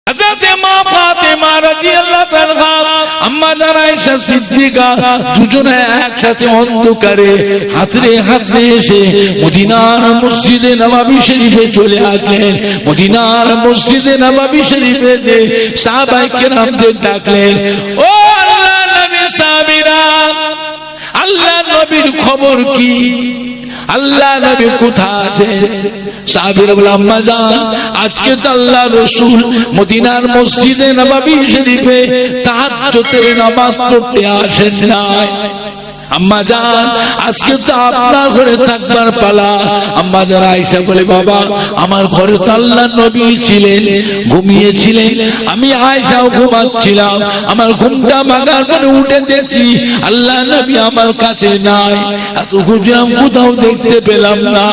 হযরতে মা ফাতেমা রাদিয়াল্লাহু তাআলা আম্মা জান আয়েশা সিদ্দিকা দুজনে একসাথে অন্ধকারে হাতরে হাতরে এসে মদিনার মসজিদে নববী শরীফে চলে আসলেন। মদিনার মসজিদে নববী শরীফে সাহাবায়ে কেরামদের ডাকলেন, ও আল্লাহর নবী সাহাবীরা, আল্লাহর নবীর খবর কি? আল্লাহ নবী কোথায় আছে? সাহাবীরা বলে, আম্মা জান, আজকে তো আল্লাহ রাসূল মদিনার মসজিদে নববী শরীফে তাহাজ্জুদের নামাজ পড়তে আসেন নাই। আম্মা জান, আজকে তো আপনার ঘরে থাকবার পালা। আম্মা জান আয়েশা বলে, বাবা, আমার ঘরে তো আল্লাহর নবী ছিলেন, ঘুমিয়েছিলেন, আমি আয়েশাও ঘুমাচ্ছিলাম। আমার ঘুমটা ভাঙার পরে উঠে দেখি আল্লাহর নবী আমার কাছে নাই। এত খুঁজলাম, কোথাও দেখতে পেলাম না।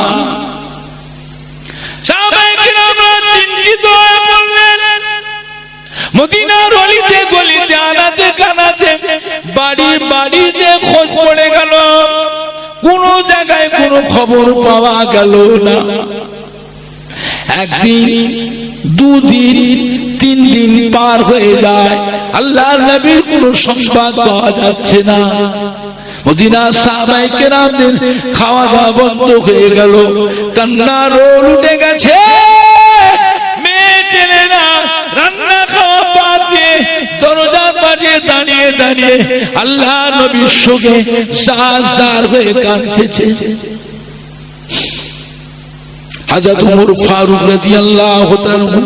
সাহাবায়ে কিরামরা চিন্তিত হয়ে পড়লেন। মদিনার অলিতে গলিতে আনাচে কানাচে বাড়ি বাড়িতে খোঁজ পড়ে গেল, কোন জায়গায় কোনো খবর পাওয়া গেল না। একদিন, দুদিন, 3 দিন পার হয়ে যায়, আল্লাহর নবীর কোনো সংবাদ পাওয়া যাচ্ছে না। মদিনার সাহাবায়ে কেরামদের খাওয়া দাওয়া বন্ধ হয়ে গেল, কান্নার রোল উঠে গেছে। মেয়ে ছেলেরা রান্না খাওয়া বাদ দিয়ে দরজার পাশে দাঁড়িয়ে দাঁড়িয়ে আল্লাহ নবীর শোকে জার হয়ে কাঁদতেছে। হযরত ওমর ফারুক রাদিয়াল্লাহু তাআলা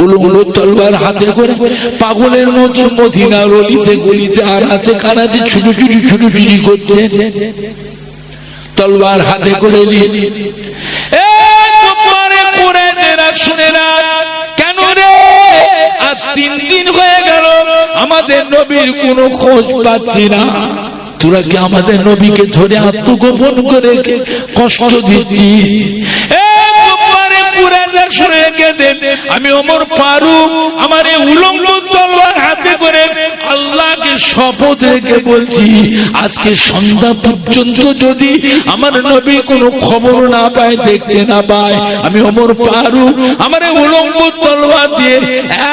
উলুলো তলোয়ার হাতে করে পাগলের মতো মদিনার অলিতে গলিতে আর আছে কানাচে ছুটোছুটি করছে, তলোয়ার হাতে করে নিয়ে। শুনে না, কেন রে? আজ 3 দিন হয়ে গেল আমাদের নবীর কোনো খোঁজ পাচ্ছি না। তোরা কি আমাদের নবীকে ধরে আত্মগোপন করে কষ্ট দিচ্ছি? আমি ওমর ফারুক আমার এই উলঙ্গ তলোয়ার হাতে করে আল্লাহকে শপথ রেখে বলছি, আজকে সন্ধ্যা পর্যন্ত যদি আমার নবী কোনো খবর না পায়, দেখতে না পায়, আমি ওমর ফারুক আমার এই উলঙ্গ তলোয়ার দিয়ে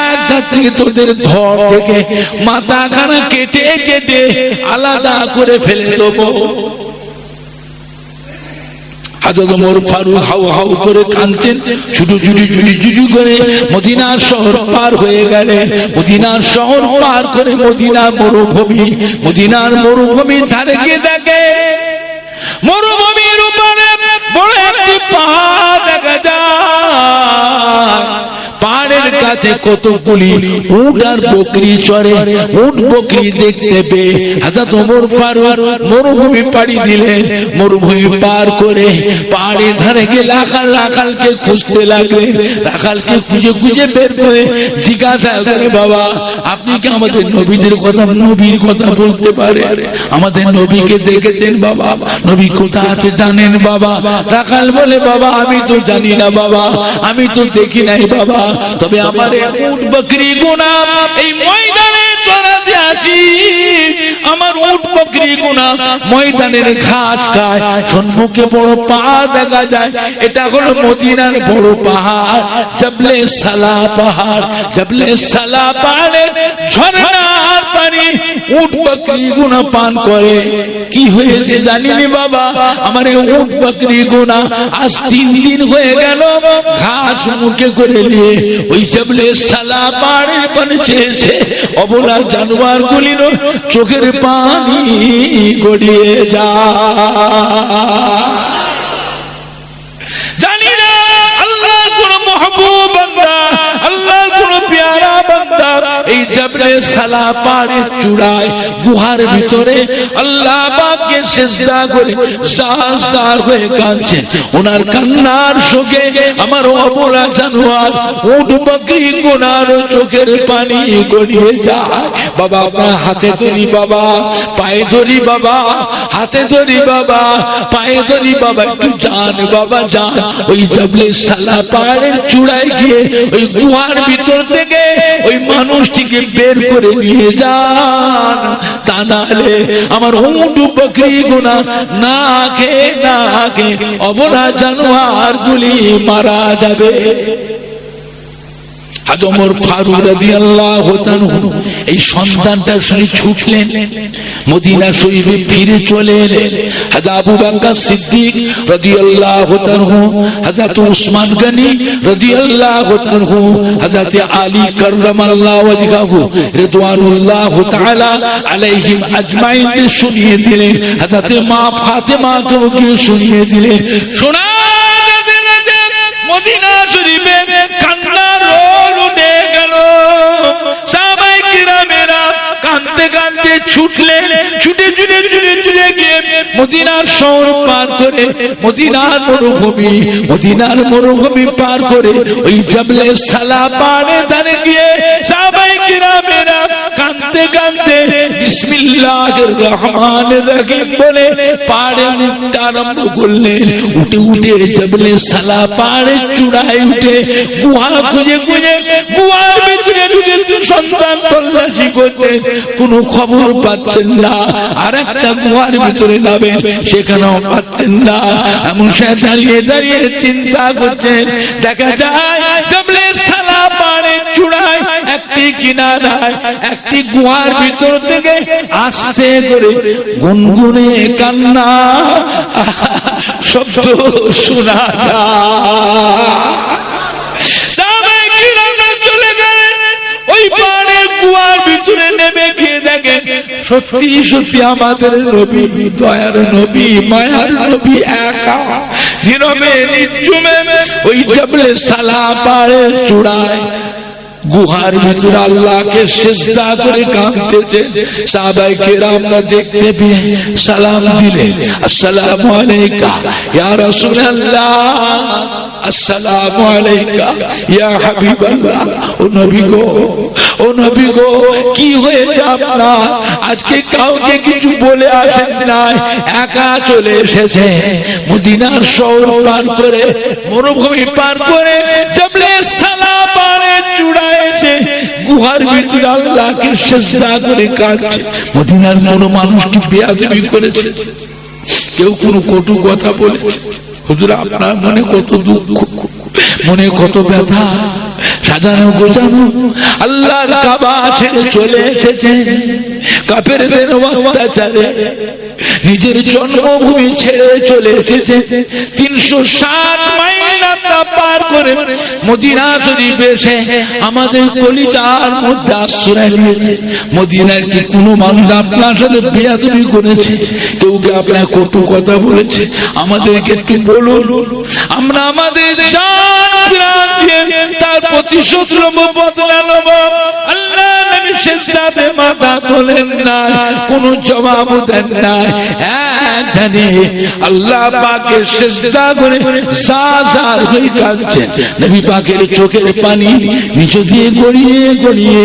এক ধার থেকে তোদের ধর থেকে মাথাখানা কেটে কেটে আলাদা করে ফেলে দেবো। হযরত ওমর ফারুক হাউ হাউ করে কাঁদতেন, ছুটি করে মদিনার শহর পার হয়ে গেলেন। মদিনার শহর পার করে মদিনার মরুভূমি ধারে গিয়ে দেখে মরুভূমির উপরে বড় একটি পাহাড় দেখা যায়। পাহাড়ের কাছে কতগুলি উট আর বকরি চড়ে। উট বকরি দেখতে পেয়ে হযরত ওমর ফারুক মরুভূমি পাড়ি দিলেন। মরুভূমি পার করে পাহাড়ের ধারে গিয়ে রাখালকে খুঁজতে লাগলেন। রাখালকে খুঁজে বের করে জিজ্ঞাসা করে, বাবা, আপনি কি আমাদের নবীর কথা বলতে পারেন? আমাদের নবীকে দেখেছেন বাবা? নবী কোথায় আছে জানেন বাবা? রাখাল বলে, বাবা, আমি তো জানি না বাবা, আমি তো দেখি নাই বাবা, তবে আমার উট বকরি গুনা এই ময়দানে চড়াতে আসি। আমার উট বকরি গুনা ময়দানের ঘাস খায়। সম্মুখে বড় পাহাড় দেখা যায়, এটা হলো মদিনার বড় পাহাড়, জবলে সালা পাহাড়। জবলে সালা পাহাড়ের ঝর্ণার পানি উট বকরি গুনা পান করে। কি হয়েছে জানিনি বাবা, আমার উট বকরি গুনা আজ 3 দিন হয়ে গেল ঘাস মুখে করে নিয়ে ওই জবলে সালা পাহাড়ের পানি চেয়েছে। অবলা জানোয়ার গুলির চোখের পানি গড়িয়ে যায়। জানি না আল্লাহর কোন মাহবুব বান্দা, আল্লাহর কোন পেয়ারা বান্দা এই জবলে সালা পাহাড়ের চূড়ায় গুহার ভিতরে আল্লাহ পাককে সিজদা করে সাজদার হয়ে কাঁদছে। ওনার কান্নার শোকে আমার অবলা জানোয়ার উট বকরি গুনার চোখের পানি গড়িয়ে যায়। বাবা, আপনার হাতে ধরি বাবা, পায়ে ধরি বাবা, হাতে ধরি বাবা, পায়ে ধরি বাবা, একটু যান বাবা, যান ওই জবলে সালা পাহাড়ের চূড়ায় গিয়ে ওই গুহার ভিতর থেকে ওই মানুষটিকে বের করে নিয়ে যান, তা নাহলে আমার উট বকরি গুনা না খেয়ে অবলা জানোয়ার গুলি মারা যাবে। হযরত ওমর ফারুক রাদিয়াল্লাহু তাআলা এই সন্তানটা শুনে ছুটলেন, মদিনা শরীফে ফিরে চলে এলেন। হযরত আবু বকর সিদ্দিক রাদিয়াল্লাহু তাআলা, হযরত উসমান গনি রাদিয়াল্লাহু তাআলা, হযরত আলী কাররামাল্লাহু ওয়াজহাহু রিদওয়ানুল্লাহু তাআলা আলাইহিম আজমাইন শুনিয়ে দিলেন। হযরত মা ফাতেমাকে শুনিয়ে দিলেন। শোনা মদিনা শরীফে কান্নার রোল উঠে গেল। সাহাবায়ে কিরামেরা কাঁদতে কাঁদতে ছুটলেন, ছুটে ছুটে ছুটে ছুটে গিয়ে মদিনার শহর পার করে, মদিনার মরুভূমি পার করে ওই জাবলে সালা পাড়ে দাঁড়িয়ে গিয়ে সাহাবায়ে কিরামেরা কাঁদতে কাঁদতে বিসমিল্লাহির রহমানির রহিম বলে পাড়ে উঠতে আরম্ভ করলেন। উঠে উঠে জাবলে সালা পাড়ে চূড়ায় উঠে গুহা খুঁজে খুঁজে গুহার ভিতরে ঢুকে সন্তান তল্লাশি করতেন, কোনো খবর পাচ্ছেন না। আর একটা গুহার ভিতরে নামেন, সেখানেও পাচ্ছেন না। এমন সে দাঁড়িয়ে দাঁড়িয়ে চিন্তা করছেন। দেখা যায় জাবলে সালা পাড়ে চূড়ায় একটি কিনারায় একটি গুহার ভিতর থেকে আস্তে করে গুনগুনে কান্না শব্দ শোনা চলে গেলেন। ওই পাড়ের গুহার ভিতরে নেমে গিয়ে দেখেন সত্যি সত্যি আমাদের নবী, দয়ার নবী, মায়ার নবী একা নীরবে নিঝুমে ওই জাবলে সালা পাড়ের চূড়ায় গুহার ভিতরে আল্লাহকে সিজদা করে কাঁদতেছেন। সাহাবায়ে কেরামরা দেখতে পেয়ে সালাম দিলেন, আসসালামু আলাইকা ইয়া রাসূলুল্লাহ, আসসালামু আলাইকা ইয়া হাবিবাল্লাহ। ও নবী গো কি হয়েছে আপনার? আজকে কাউকে কিছু বলে আসেন নাই, একা চলে এসেছে মদিনার শহর পার করে, মরুভূমি পার করে জাবলে সালা পাড়ে চূড়ায় এসে গুহার ভিতরে আল্লাহকে সিজদা করে কাঁদছে। মদিনার কোন মানুষ কি বেয়াদবি করেছে? কেউ কোনো কটু কথা বলেছে? হুজুর আপনার মনে কত দুঃখ, মনে কত ব্যথা, সাজানো গোছানো আল্লাহর কাবা ছেড়ে চলে এসেছে কাফেরদের অত্যাচারে, নিজের জন্মভূমি ছেড়ে চলে এসেছে 360 মাইল রাস্তা পার করে মদিনা শরীফে এসে আমাদের কলিজার মধ্যে আশ্রয় নিয়েছে। মদিনার কি কোনো মানুষ আপনার সাথে বেয়াদবি করেছে? কেউ কি আপনার কটু কথা বলেছে? আমাদেরকে একটু বলুন, আমরা আমাদের জান প্রাণ দিয়ে তার প্রতিশোধ নেব, বদলা নেব। আল্লাহ নবী সিজদাতে মাথা তোলেন না, কোনো জবাব দেন না, আল্লাহ পাকের সিজদা করে জাজার হয়ে কাঁদছেন। নবী পাকের চোখের পানি নিচে দিয়ে গড়িয়ে গড়িয়ে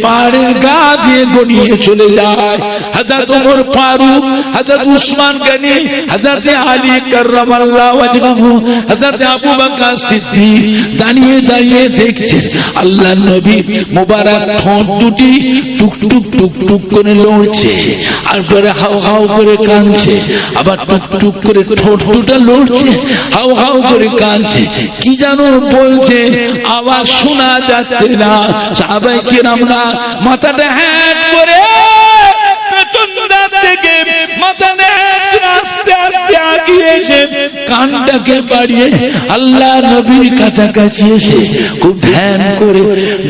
পাহাড়ের গা দিয়ে গড়িয়ে চলে যায়। হযরত ওমর ফারুক, হযরত উসমান গনি, হযরত আলী কাররামাল্লাহু ওয়াজহাহু, হযরত আবু বকর সিদ্দিক দাঁড়িয়ে দাঁড়িয়ে দেখছেন আল্লাহর নবী মোবারক ঠোঁট দুটি টুক টুক টুক টুক করে লড়ছে, আর পরে হাউ হাউ করে কাঁদছে, আবার টুক টুক করে ঠোঁট দুটো লড়ছে, হাউ হাউ করে কাঁদছে। কি যেন বলছে, আওয়াজ শোনা যাচ্ছে না। সাহাবায়ে কেরামরা মাথাটা হ্যাট করে পেছন থেকে মাথাটা আস্তে আস্তে আগিয়ে এসে কানটাকে বাড়িয়ে আল্লাহ নবীর কাছাকাছি এসে খুব ধ্যান করে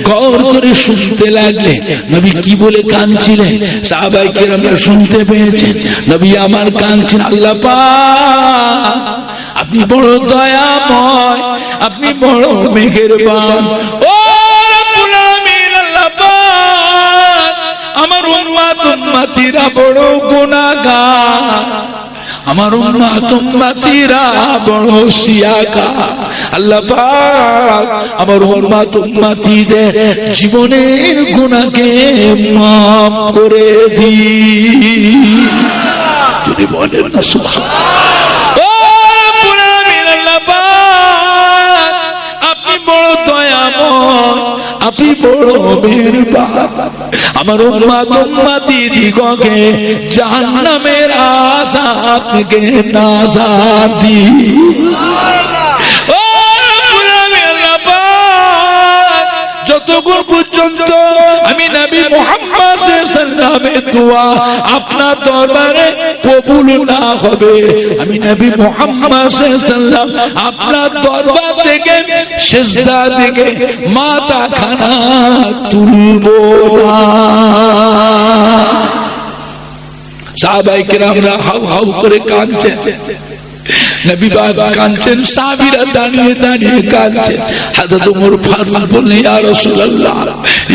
গৌর করে শুনতে লাগলে নবী কি বলে কাঁদছিলেন। সাহাবায়ে কেরামরা শুনতে পেয়েছেন নবী আমার কাঁদছেন, আল্লাহ পাক আপনি বড় দয়াময়, আপনি বড় মেহেরবান। ও রব্বুল আলামিন, আল্লাহ পাক আমার উম্মত উম্মতিরা বড় গুনাহগার, আমার উম্মত উম্মতিরা বড় শিয়াকার। আল্লাহ পাক আমার উম্মত উম্মতিদের জীবনের গুনাহকে মাফ করে দিন। যদি বলেন না সুবহানাল্লাহ। ও রব্বুল আলামিন, আল্লাহ পাক আপনি বড় দয়াময়, আপনি বড় মেহেরবান। আমার উম্মত উম্মতি দিগকে জাহান্নামের আযাব থেকে নাজাত দিন। ও রব্বুল আলামিন, আল্লাহ পাক যত দোয়া আপনার দরবারে কবুল না হবে, আমি নবী মুহাম্মদ সাল্লাল্লাহু আলাইহি ওয়াসাল্লাম আপনার দরবার থেকে সিজদা থেকে মাথা খানা তুলবো না। সাহাবায়ে কেরামরা হাউ হাউ করে কাঁদছেন, নবী পাক কাঁদছেন, সাহাবীরা দাঁড়িয়ে দাঁড়িয়ে কাঁদছেন। হযরত ওমর ফারুক বললেন, ইয়া রাসূলুল্লাহ,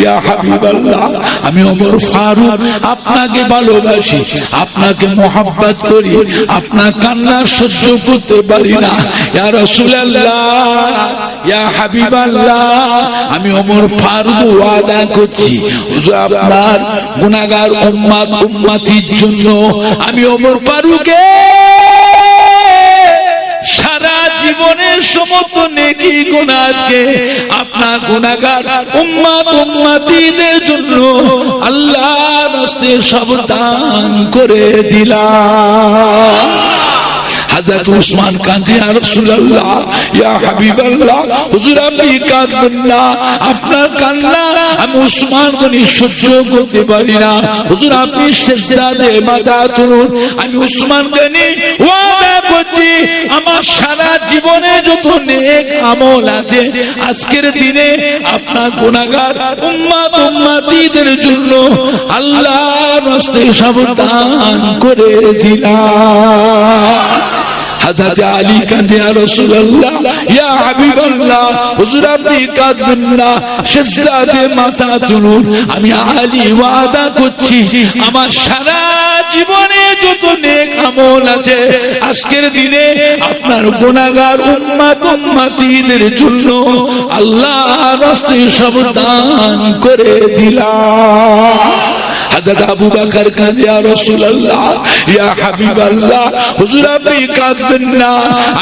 ইয়া হাবিবাল্লাহ, আমি ওমর ফারুক আপনাকে ভালোবাসি, আপনাকে মোহাব্বত করি, আপনার কান্না সহ্য করতে পারি না। ইয়া রাসূলুল্লাহ, ইয়া হাবিবাল্লাহ, আমি ওমর ফারুক ওয়াদা করছি, হুজুর আপনার গুনাহগার উম্মতির জন্য আমি ওমর ফারুকে সারা জীবনের সমস্ত নেকি গুনাহ আজকে আপনার গুনাহগার উম্মতিদের জন্য আল্লাহর রাস্তে সব দান করে দিলাম। হযরত উসমান কাঁদে, ইয়া রাসূলুল্লাহ, ইয়া হাবিবাল্লাহ, হুজুর আপনি কাঁদবেন না, আপনার কান্না আমি উসমান গনি সহ্য করতে পারি না, হুজুর আপনি সিজদাতে মাথা তুলুন। আমি উসমান গনি ওয়াদা করছি, আমার সারা জীবনে যত নেক আমল আছে আজকের দিনে আপনার গুনাহগার উম্মতিদের জন্য আল্লাহর রাস্তে সব দান করে দিলাম। হযরত আলী কাঁদে, ইয়া রাসূলুল্লাহ, ইয়া হাবিবাল্লাহ, হুজুর আপনি কাঁদবেন না, সিজদাতে মাথা তুলুন। আমি আলী ওয়াদা করছি, আমার সারা জীবনে যত নেক আমল আছে আজকের দিনে আপনার গুনাহগার উম্মতিদের জন্য আল্লাহর রাস্তে সব দান করে দিলাম। হযরত আবু বকর কাঁদে, ইয়া রাসূলুল্লাহ, ইয়া হাবিবাল্লাহ, হুজুর আপনি কাঁদবেন না,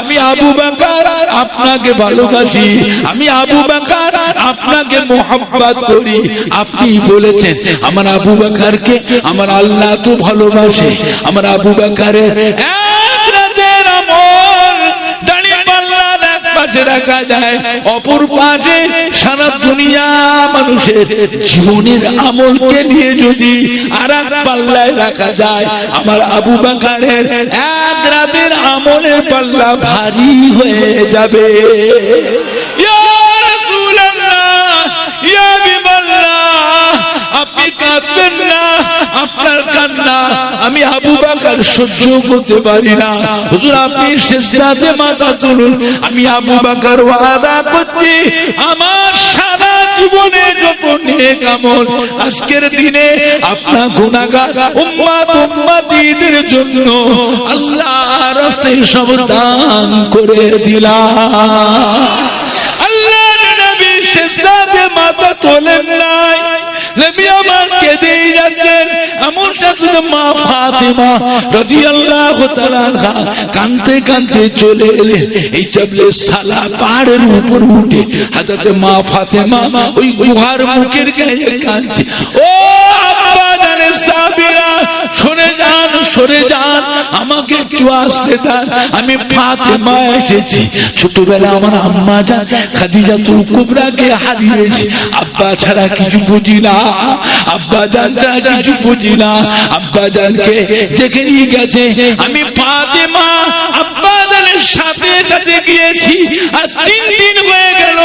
আমি আবু বকর আপনাকে ভালোবাসি, আমি আবু বকর আপনাকে মোহাব্বত করি। আপনি বলেছেন আমার আবু বকরকে আমার আল্লাহ তো ভালোবাসে। আমার আবু বকরের এক রাতের আমল দাড়ি পাল্লা এক পাশে রাখা যায়, অপর পাশে সারা দুনিয়া মানুষের জীবনের আমলকে নিয়ে যদি আরেক পাল্লায় রাখা যায়, আমার আবু বকরের এক রাতের আমলের পাল্লা ভারী হয়ে যাবে। ইয়া রাসূলুল্লাহ, ইয়া হাবিবাল্লাহ, আপনি কাঁদবেন না, আপনার কান্না আমি আবু বকর সহ্য করতে পারি না, হুজুর আপনি সিজদাতে মাথা তুলুন। আমি আবু বকর ওয়াদা করছি, আমার সারা জীবনে যত নেক আমল আজকের দিনে আপনার গুনাহগার উম্মতিদের জন্য আল্লাহর রাস্তে সব দান করে দিলাম। আল্লাহর নবী সিজদাতে মাথা তোলেন নাই, নবী আমার কেঁদেই যাচ্ছেন। এমন সাথে মা ফাতেমা রাদিয়াল্লাহু তাআলা আনহা কাঁদতে কাঁদতে চলে এলেন। এই জবলে সালা পাহাড়ের উপর উঠে হযরত মা ফাতেমা ওই গুহার মুখের কাছে কাঁদছে, ও আব্বা জানের সাহাবীরা সরে যান, সরে যান, আমাকে একটু আসতে দেন, আমি ফাতেমা এসেছি। ছোটবেলা আমার আম্মা জান খাদিজাতুল কুবরাকে হারিয়েছি, আব্বা ছাড়া কিছু বুঝি না, আব্বা জান ছাড়া কিছু বুঝি না। আব্বা জানকে দেখে নিয়ে গেছে, আমি ফাতেমা আব্বা জানের সাথে সাথে গিয়েছি, আজ 3 দিন হয়ে গেল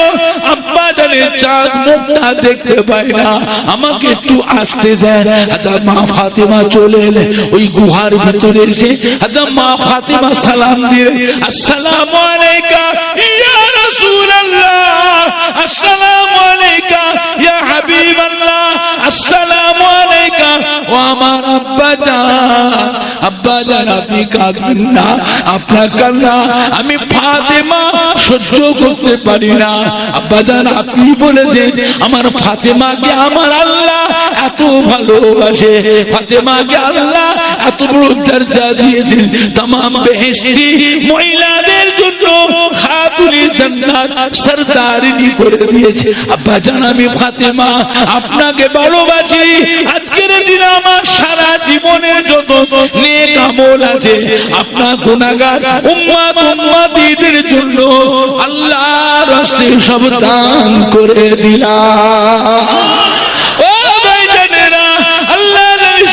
আব্বা জানের চাঁদ মুখটা দেখতে পাই না, আমাকে একটু আসতে দেন। মা ফাতেমা চলে এলেন ওই গুহার ভিতরে এসে মা ফাতেমা সালাম দিলেন, আসসালামু আলাইকা ইয়া রাসূলুল্লাহ, আসসালামু আলাইকা ইয়া হাবিবাল্লাহ, আসসালামু আলাইকা। ও আমার আব্বা জান, আব্বা জান আপনি কাঁদবেন না, আপনার কান্না আমি ফাতেমা সহ্য করতে পারি না। আব্বা জান আপনি বলেছেন আমার ফাতেমাকে আমার আল্লাহ এত ভালোবাসে, ফাতেমাকে আল্লাহ এত বড় দরজা দিয়েছেন, तमाम বেহেশতি মহিলাদের জন্য খাতুনে জান্নাত সরদারিনী করে দিয়েছে। আব্বা জান আমি ফাতেমা আপনাকে ভালোবাসি, আজকের দিন আমার সারা জীবনের যত নেক আমল আছে আপনার গুনাহগার উম্মতিদের জন্য আল্লাহর রাস্তায় সব দান করে দিলাম। ও ভাই জানেরা, আল্লাহ নবী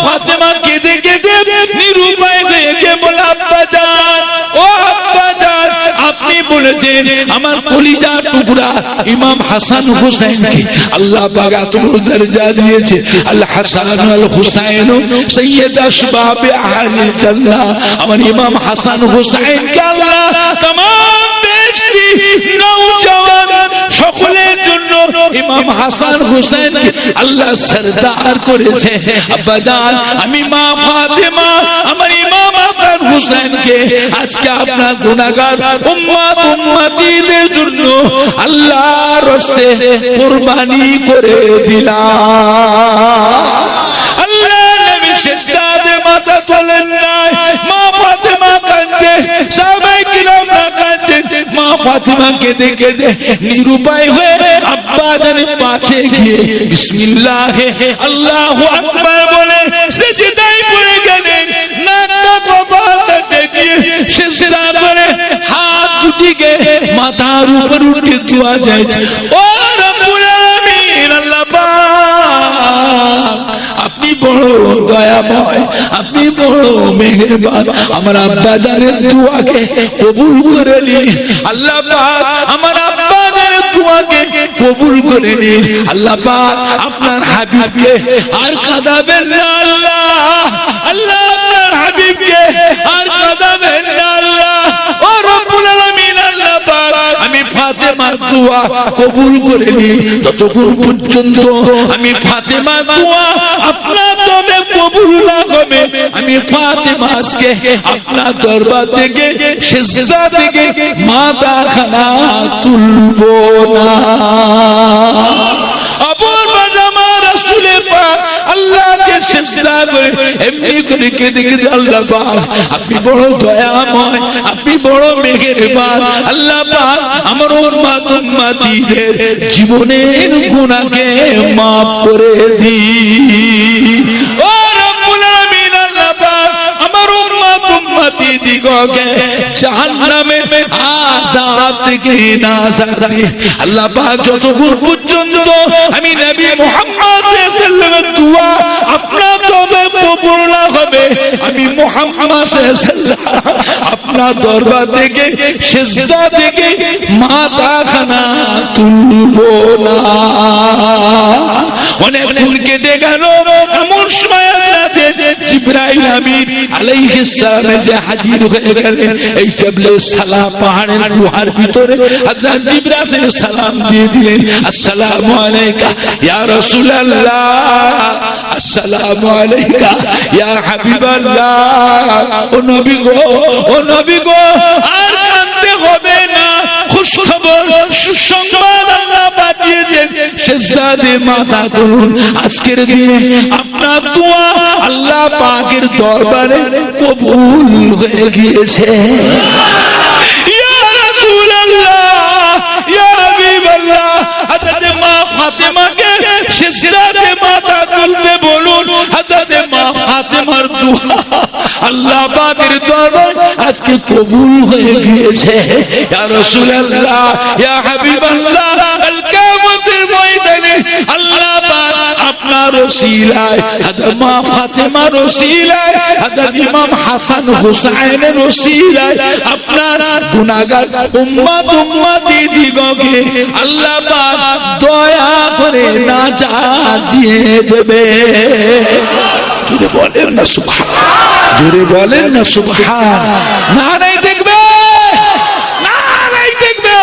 ফাতেমা কেঁদে কেঁদে নিরুপায় হয়ে গিয়ে বলে, আব্বা জান, ও আব্বা জান, আপনি বলেছেন আমার কলিজার টুকরা ইমাম হাসান হুসাইনকে আল্লাহ পাক এত বড় দরজা দিয়েছে। আল হাসান আল হুসাইন সৈয়দ আসবাব আহলিল জান্নাহ। আমার ইমাম হাসান হুসাইনকে আল্লাহ तमाम বেহেশতি নওজওয়ান সকলের জন্য ইমাম হাসান হুসাইনকে আল্লাহ সরদার করেছে। আব্বা জান, আমি মা ফাতেমা আমার ইমাম হাসান হুসাইনকে আজকে আপনার গুনাহগার উম্মত উম্মতীদের জন্য আল্লাহর রাস্তে কুরবানি করে দিলাম। আল্লাহ নবী সিজদাতে মাথা তোলেন নাই, মা ফাতেমা কাঁদছে, সাহাবায়ে কিরাম কাঁদছেন, মা ফাতেমা কেঁদে কেঁদে নিরুপায় হয়ে আব্বা জানের পাশে গিয়ে বিসমিল্লাহে আল্লাহু আকবার বলে সিজদায় পড়ে গেলেন। নাকটা কপালটা টেকিয়ে সিজদা করে হাত দুটিকে মাথার উপর উঠে দোয়া যায়, ও রব্বুল আলামিন, আল্লাহ পাক আপনি বড় দয়াময়, আপনি বড় মেহেরবান, আমার আব্বা জানের দোয়াকে কবুল করে নিন। আল্লাহ পাক আমার আব্বা জানের দোয়াকে কবুল করে নিন। আল্লাহ পাক আপনার হাবিবকে আর কাঁদাবেন না আল্লাহ, আল্লাহ আপনার হাবিবকে আর কাঁদাবেন না আল্লাহ। ও রব্বুল আলামিন, আল্লাহ পাক আমি ফাতেমার দোয়া কবুল করে নিই। ততক্ষণ পর্যন্ত আমি ফাতেমার দোয়া আপনার তবে কবুল না হবে, আমি ফাতেমা আজকে আপনার দরবার থেকে সিজদা থেকে মাথা খানা তুলবো না। অপর বাজামা রাসূলের পাক আল্লাহকে সিজদা করে এমনি করে কেঁদে কেঁদে আল্লাহ পাক আপনি বড় দয়াময়, আপনি বড় মেহেরবান, আল্লাহ পাক আমার উম্মত উম্মতীদের জীবনের গুনাহকে মাফ করে দিন। ও রব্বুল আলামিন, আল্লাহ পাক আমার উম্মত উম্মতী দিগকে জাহান্নামের আযাব থেকে নাজাত দিন। আল্লাহ পাক যতক্ষণ পর্যন্ত আমি নবী মুহাম্মদ সাল্লাল্লাহু আলাইহি ওয়াসাল্লামের দোয়া আপনার তবে কবুল না হবে, আমি মুহাম্মদ সাল্লাল্লাহু আলাইহি ওয়াসাল্লাম আপনার দরবার থেকে সিজদা থেকে মাথা খানা তুলবো না। অনেকক্ষণ কেটে গেল, এমন সময় রাতে জিবরাইল আমিন আলাইহিস সালাম যে হাজির হয়ে গেলেন এই জবলে সালাম পাহাড়ের গুহার ভিতরে। হযরত জিবরাইল সালাম দিয়ে দিলেন, আসসালামু আলাইকা ইয়া রাসূলুল্লাহ, আসসালামু আলাইকা ইয়া হাবিবাল্লাহ। ও নবী গো, ও নবী গো, আর কাঁদতে হবে না, খুশখবর সুসংবাদ আল্লাহ পাঠিয়েছেন, সিজদা দিয়ে মাথা তুলুন। আজকের দিনে আপনার দোয়া আল্লাহ পাকের দরবারে কবুল হয়ে গিয়েছে। ইয়া রাসূলুল্লাহ, ইয়া হাবিবাল্লাহ, হযরত মা ফাতেমাকে সিজদাতে মাথা তুলতে বলুন। হযরত মা ফাতেমার দোয়া আল্লাহ পাকের দরবারে আজকে কবুল হয়ে গিয়েছে। ইয়া রাসূলুল্লাহ, ইয়া হাবিবাল্লাহ, আল কিয়ামতের ময়দানে আল্লাহ পাক আপনার ওসিলায়, হযরত মা ফাতেমার ওসিলায়, হযরত ইমাম হাসান হুসাইনের ওসিলায় আপনার গুনাহগার উম্মত উম্মতী দিগকে আল্লাহ পাক দয়া করে নাজাত দিয়ে দেবে। জোরে বলেন না সুবহান, জোরে বলেন না সুবহান। নারায়ে দেখবে, নারায়ে দেখবে।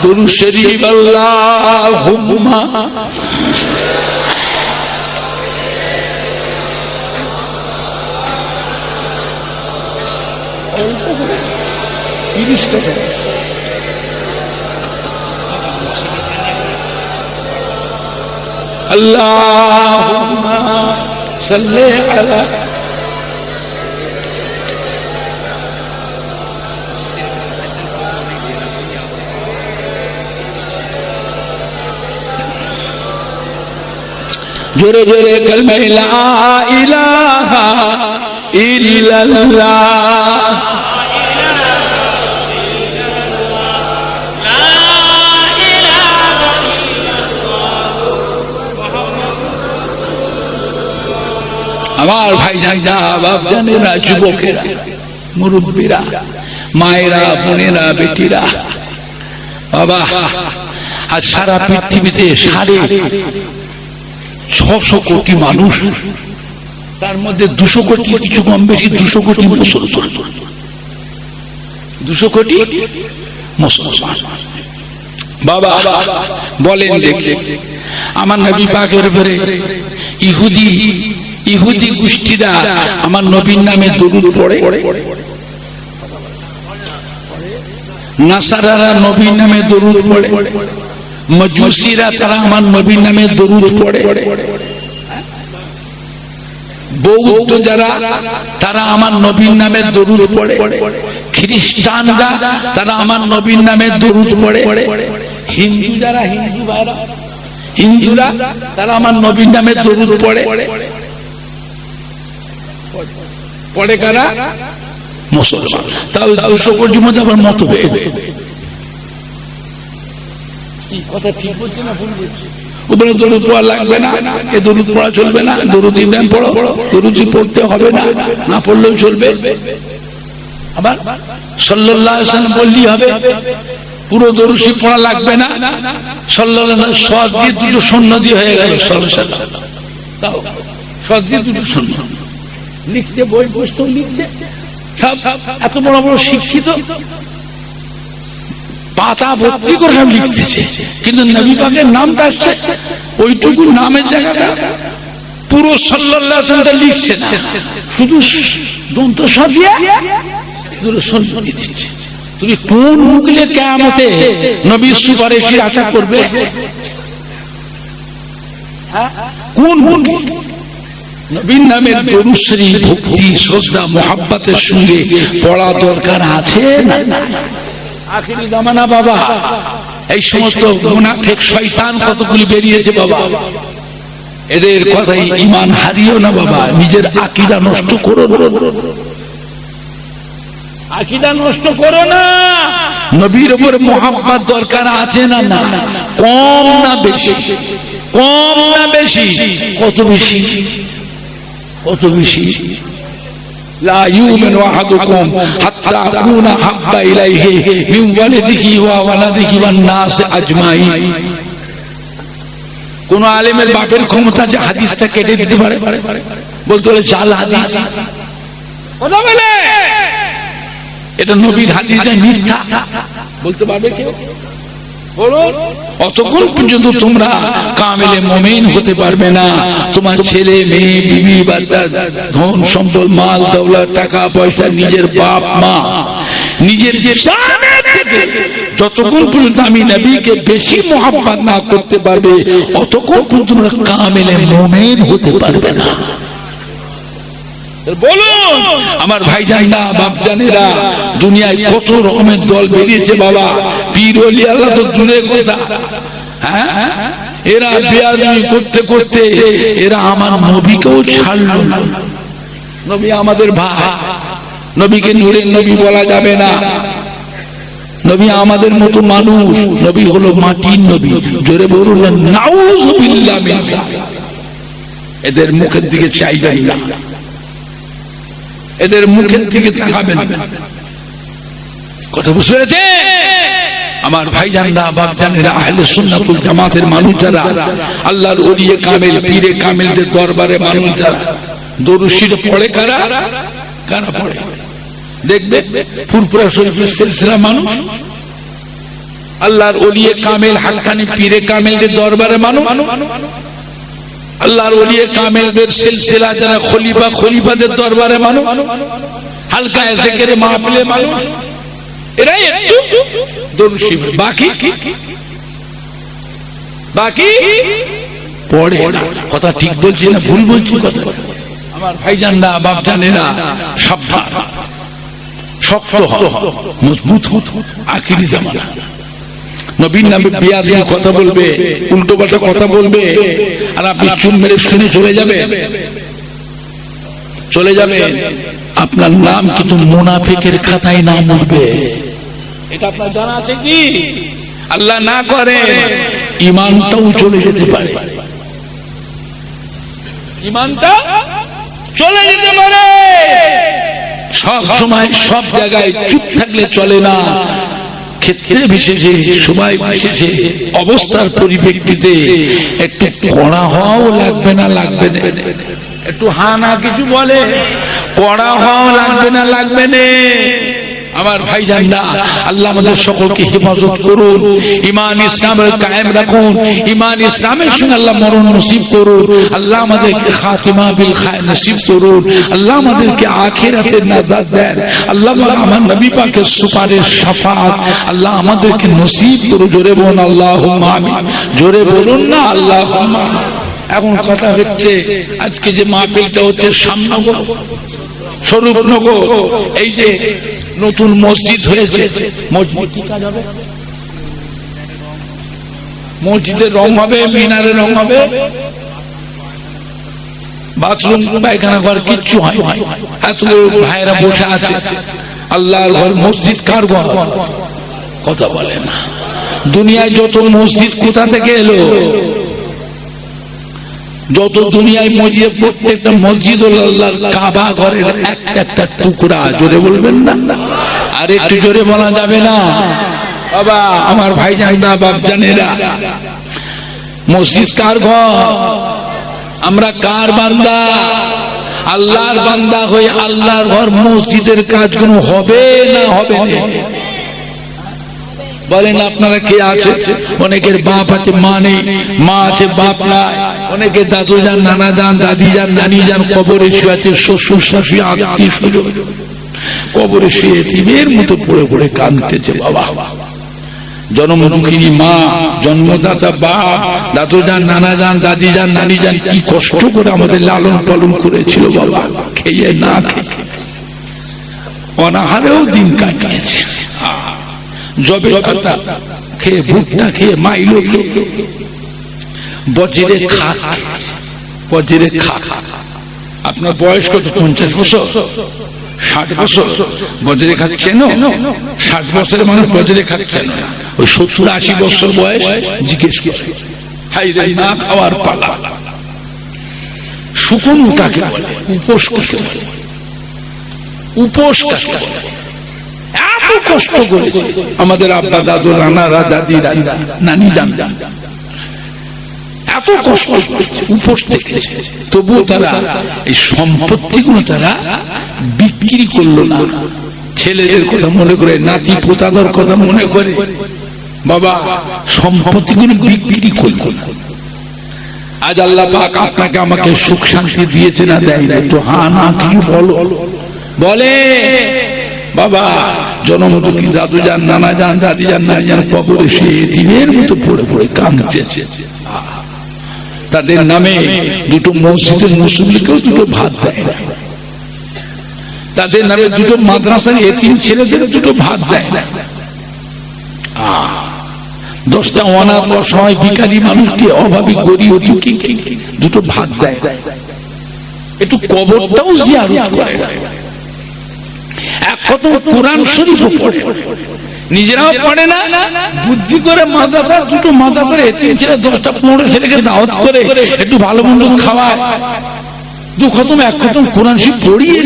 দুরূদ শরীফ আল্লাহুম্মা আল্লাহুম্মা সাল্লি আলা जोरे जोरे कलमे ला इलाहा इल्लल्लाह। আমার ভাইজানেরা, বাপজানেরা, যুবকেরা, মুরব্বীরা, মায়েরা, বোনেরা, বেটিরা, বাবা, আর সারা পৃথিবীতে 650 কোটি মানুষ, তার মধ্যে 200 কোটি কিছু কম বেশি 200 কোটি মুসলমান, 200 কোটি মুসলমান। বাবা বলেন দেখে, আমার নবী পাকের উপরে ইহুদি গোষ্ঠীরা আমার নবীর নামে দরুদ পড়ে, নাসারারা নবীর নামে দরুদ পড়ে, মজুসিরা তারা আমার নবীর নামে দরুদ পড়ে, বৌদ্ধ যারা তারা আমার নবীর নামে দরুদ পড়ে, খ্রিস্টানরা তারা আমার নবীর নামে দরুদ পড়ে, হিন্দু যারা হিন্দুরা তারা আমার নবীর নামে দরুদ পড়ে। পড়ে কারা? মুসলমান। তাও 200 কোটির মধ্যে আবার মতভেদ। কথা ঠিক বলছি না ভুল বলছি? ওপরে দরুদ পড়া লাগবে না, এ দরুদ পড়া চলবে না, দরুদ ইব্রাহিম পড়ো, দরুদ পড়তে হবে না, না পড়লেও চলবে। আবার সাল্লাল্লাহু আলাইহি ওয়াসাল্লাম বললেই হবে, পুরো দরুদ পড়া লাগবে না, সাল্লাল্লাহু আলাইহি ওয়াসাল্লাম সওয়াদ দিয়ে দুটো শূন্য দিয়ে হয়ে গেল, সাল্লাল্লাহু তাও সওয়াদ দিয়ে দুটো শূন্য লিখতে, বই পুস্তক লিখছে, সব এত বড় বড় শিক্ষিত পাতা ভর্তি করে সব লিখতেছে, কিন্তু নবী পাকের নামটা আসছে ওইটুকু নামের জায়গাটা পুরো সাল্লাল্লাহু আলাইহি ওয়াসাল্লাম লিখছে না, শুধু দন্ত সাজিয়ে দুটো শূন্য দিয়ে দিচ্ছে। তুমি কোন মুখলে কিয়ামতে নবীর সুপারিশের আশা করবে? কোন মুখ? নবীর নামের দরুদ শরীফ ভক্তি, শ্রদ্ধা, মোহাব্বতের সঙ্গে পড়া দরকার আছে না? আখিরি জামানা বাবা, এই সমস্ত মুনাফিক শয়তান কতগুলি বেরিয়েছে বাবা, এদের কথাই ঈমান হারিও না বাবা, নিজের আকীদা নষ্ট করো না, আকীদা নষ্ট করো না। নবীর উপরে মোহাব্বত দরকার আছে না? না, কম না বেশি? কম না বেশি? কত বেশি? কত বেশি? লা ইউমিনু আহাদুকুম হাত্তা আকুনা হাব্বা ইলাইহি মিন ওয়ালিদিহি ওয়া ওয়ালাদিহি ওয়ান নাস আজমাইন। কোন আলেমের বাপের ক্ষমতা যে হাদিসটা কেটে দিতে পারে? বলতে বলে জাল হাদিস, কথা বলে এটা নবীর হাদিস না, মিথ্যা বলতে পারবে কেউ? অতক্ষণ পর্যন্ত তোমরা কামেলে মুমিন হতে পারবে না। তোমার ছেলে মেয়ে, বিবি বাচ্চা, ধন সম্পদ, মাল দৌলত, টাকা পয়সা, নিজের বাপ মা, নিজের যে যতক্ষণ পর্যন্ত আমি নবীকে বেশি মোহাব্বত না করতে পারবে, অতক্ষণ পর্যন্ত তোমরা কামেলে মুমিন হতে পারবে না। বলুন আমার ভাইজানেরা, বাপজানেরা, দুনিয়ায় কত রকমের দল বেরিয়েছে বাবা, পীর ওলি আল্লাহ তো দূরের কথা। হ্যাঁ, এরা বেয়াদবি করতে করতে এরা আমার নবীকেও ছাড়লো না। নবী আমাদের ভাই, নবীকে নূরের নবী বলা যাবে না, নবী আমাদের মতো মানুষ, নবী হলো মাটির নবী। জোরে বলুন না নাউযুবিল্লাহ মিন যালিক। এদের মুখের দিকে চাইবেন না, এদের মুখের দিকে তাকাবেন। কথা বুঝতে পেরেছে আমার ভাইজানরা, বাপজানেরা, আহলে সুন্নাত ওয়াল জামাতের মানুষ যারা, আল্লাহর ওলিয়ে কামেল, পীরে কামেলদের দরবারে মানুষ যারা দরুদ শরীফ পড়ে, কারা কারা পড়ে দেখবে? ফুরফুরা শরীফের সিলসিলা মানুষ, আল্লাহর ওলিয়ে কামেল, হাক্কানি পীরে কামেলদের দরবারে মানুষ, আল্লাহর ওলিয়ে কামেলদের সিলসিলা যারা খলিফাদের দরবারে মানুষ, হালকা জিকিরে মাহফিলে মানুষ, এরাই একটু দরুদ শরীফ, বাকি পড়ে না। কথা ঠিক বলছি না ভুল বলছি? কথা আমার ভাইজানরা, বাপজানেরা, সাবধান, শক্ত হও, মজবুত হও। আখিরি জামানা নবীর নামে বেয়াদবি কথা বলবে, উল্টো পাল্টা কথা বলবে, আর আপনি চুপ মেরে শুনে চলে যাবেন, আপনার নাম কিন্তু মুনাফিকের খাতায় নাম উঠবে। এটা আপনার জানা আছে কি? আল্লাহ না করে ঈমানটাও চলে যেতে পারে, ঈমানটা চলে যেতে পারে। সব সময় সব জায়গায় চুপ থাকলে চলে না, ক্ষেত্রে বিশেষে সময় বিশেষে অবস্থার পরিপ্রেক্ষিতে একটু কড়া হওয়াও লাগবে না, লাগবে না। একটু হা না কিছু বলে কড়া হওয়াও লাগবে না, লাগবে না। আমার ভাইজানরা, আল্লাহ আমাদের সকলকে হেফাজত করুন, ঈমান ইসলামের কায়েম রাখুন, ঈমান ইসলামের সঙ্গে আল্লাহ মরণ নসিব করুন, আল্লাহ আমাদেরকে খাতিমা বিল খায়র নসিব করুন, আল্লাহ আমাদেরকে আখিরাতে নাজাত দেন, আল্লাহ আমার নবী পাকের সুপারিশ শাফাআত আল্লাহ আমাদেরকে নসিব করুন। জোরে বলুন আল্লাহুম্মা আমিন, জোরে বলুন না আল্লাহুম্মা। এখন কথা হচ্ছে আজকে যে মাহফিলটা হচ্ছে সামনগর স্বরূপনগর, এই যে নতুন মসজিদ হয়েছে, মসজিদের রং হবে, মিনারের রং হবে, বাথরুম পায়খানা ঘর কিচ্ছু হয়। এত ভাইরা বসে আছে, আল্লাহর ঘর মসজিদ কার ঘর? কথা বলে না। দুনিয়ায় যত মসজিদ কোথা থেকে এলো? যত দুনিয়ায় মসজিদ, প্রত্যেকটা মসজিদ হল আল্লাহর কাবা ঘরের একটা টুকরা। জোরে বলবেন না, আর একটু জোরে বলা যাবে না বাবা? আমার ভাইজানরা, বাপজানেরা, মসজিদ কার ঘর? আমরা কার বান্দা? আল্লাহর বান্দা হয়ে আল্লাহর ঘর মসজিদের কাজগুলো হবে না হবে না? বলেন আপনারা কে আছে? অনেকের বাপ আছে, মা নেই, মা আছে বাপ নাই, অনেকে দাদু যান, নানা যান, দাদি যান, নানি যান, কবরে শুয়ে আছে, শ্বশুর শাশুড়ি আত্মীয় স্বজন কবরে শুয়ে এতিমের মতো পড়ে পড়ে কাঁদতেছে। বাবা, জন্ম দুঃখিনী মা, জন্মদাতা বাপ, দাদু যান, নানা যান, দাদি যান, নানি যান, কি কষ্ট করে আমাদের লালন পালন করেছিল বাবা, খেয়ে না খেয়ে অনাহারেও দিন কাটিয়েছে। জবে পাতা খেয়ে, ভুট্টা খেয়ে, মাইলো খেয়ে, বজ্রে খা, বজ্রে খা। আপনার বয়স কত? 50 বছর, 60 বছর বজ্রে খাচ্ছেন? 60 বছরের মানুষ বজ্রে খাচ্ছেন, ওই 70-80 বছর বয়স জিজ্ঞেস করে হাই রে না খাওয়ার পালা। শুকনো কাকে বলে? উপোস কাকে বলে? উপোস কাকে বলে? এত কষ্ট করে আমাদের আব্বা দাদু, নানারা, দাদিরা, নানি যান, এত কষ্ট উপোস থেকেছে, তবুও তারা এই সম্পত্তিগুলো তারা বিক্রি করলো না। ছেলেদের কথা মনে করে, নাতি পোতাদের কথা মনে করে বাবা সম্পত্তিগুলো বিক্রি করলো না। আজ আল্লাহ পাক আপনাকে আমাকে সুখ শান্তি দিয়েছে না দেয় না? একটু হা না কিছু বলো, বলে বাবা জন্ম দুঃখী দাদু যান, নানা যান, দাদি যান, নানি যান, কবরে সে এতিমের মতো পড়ে পড়ে কাঁদতেছে। তাদের নামে দুটো মসজিদের মুসল্লিকেও দুটো ভাত দেয় না, তাদের নামে দুটো মাদ্রাসার এতিম ছেলেদের দুটো ভাত দেয় না, 10টা অনাথ অসহায় ভিখারি মানুষকে, অভাবী গরিব দুঃখীকে দুটো ভাত দেয়। একটু কবরটাও জিয়ারত করে, এক কত কোরআন শরীফ পড়ে, নিজেরাও পড়ে না, বুদ্ধি করে মাদ্রাসা, দুটো মাদ্রাসার এতিম ছেলে 10টা-15 ছেলেকে দাওয়াত করে একটু ভালো মন্দ খাওয়ায়, 2 খতম 1 খতম কোরআন শরীফ পড়িয়ে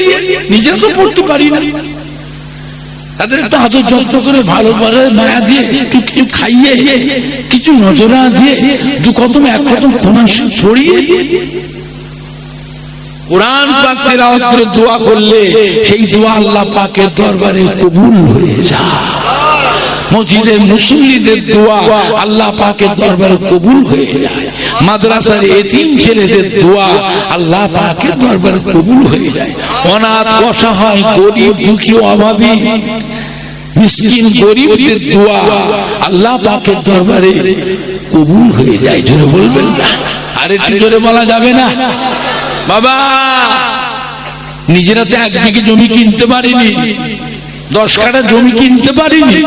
দিয়ে, নিজেরা তো পড়তে পারি না, তাদের একটু আদর যত্ন করে ভালোভাবে মায়া দিয়ে, একটু কিছু খাইয়ে, কিছু নজরা দিয়ে 2 খতম 1 খতম কোরআন শরীফ পড়িয়ে কোরআন পাক তেলাওয়াত করে দোয়া করলে সেই দোয়া আল্লাহ পাকের দরবারে কবুল হয়ে যায়। মসজিদের মুসল্লিদের দোয়া আল্লাহ পাকের দরবারে কবুল হয়ে যায়। মাদ্রাসার এতিম ছেলেদের দোয়া আল্লাহ পাকের দরবারে কবুল হয়ে যায়। অনাথ অসহায় গরিব দুঃখী অভাবী মিসকিন গরিবদের দোয়া আল্লাহ পাকের দরবারে কবুল হয়ে যায়। জোরে বলবেন না, আর একটু জোরে বলা যাবে না? বাবা নিজেরা তো 1 বিঘে জমি কিনতে পারিনি, 10 কাঠা জমি কিনতে পারিনি,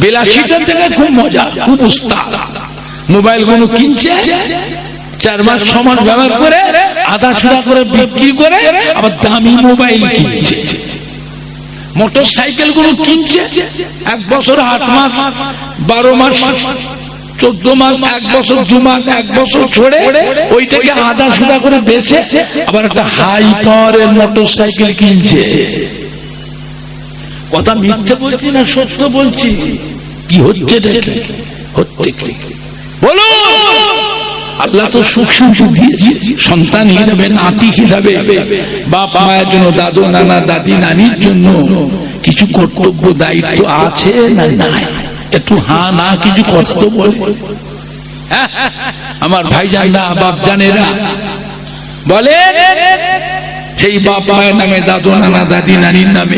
বিলাসিতার জায়গায় খুব মজা, খুব উস্তাদ। মোবাইল গুলো কিনছে, 4 মাস 6 মাস ব্যবহার করে আধা ছুড়া করে বিক্রি করে আবার দামি মোবাইল কিনছে। মোটর সাইকেল গুলো কিনছে, 1 বছর 8 মাস 12 মাস 14 মাস 1 বছর 2 মাস 1 বছর ছড়ে ওইটাকে আধা সুদা করে বেচে আবার একটা হাই পাওয়ারের মোটরসাইকেল কিনছে। কথা মিথ্যে বলছি না সত্য বলছি? কি হচ্ছে বলো? আল্লাহ তো সুখ শান্তি দিয়েছে, সন্তান হিসাবে, নাতি হিসাবে, বাপ মায়ের জন্য, দাদু নানা দাদি নানির জন্য কিছু কর্তব্য দায়িত্ব আছে না নাই? একটু হা না কিছু কথা তো বলে। আমার ভাইজানরা, বাপ জানেরা বলে সেই বাপ মায়ের নামে, দাদু নানা দাদি নানির নামে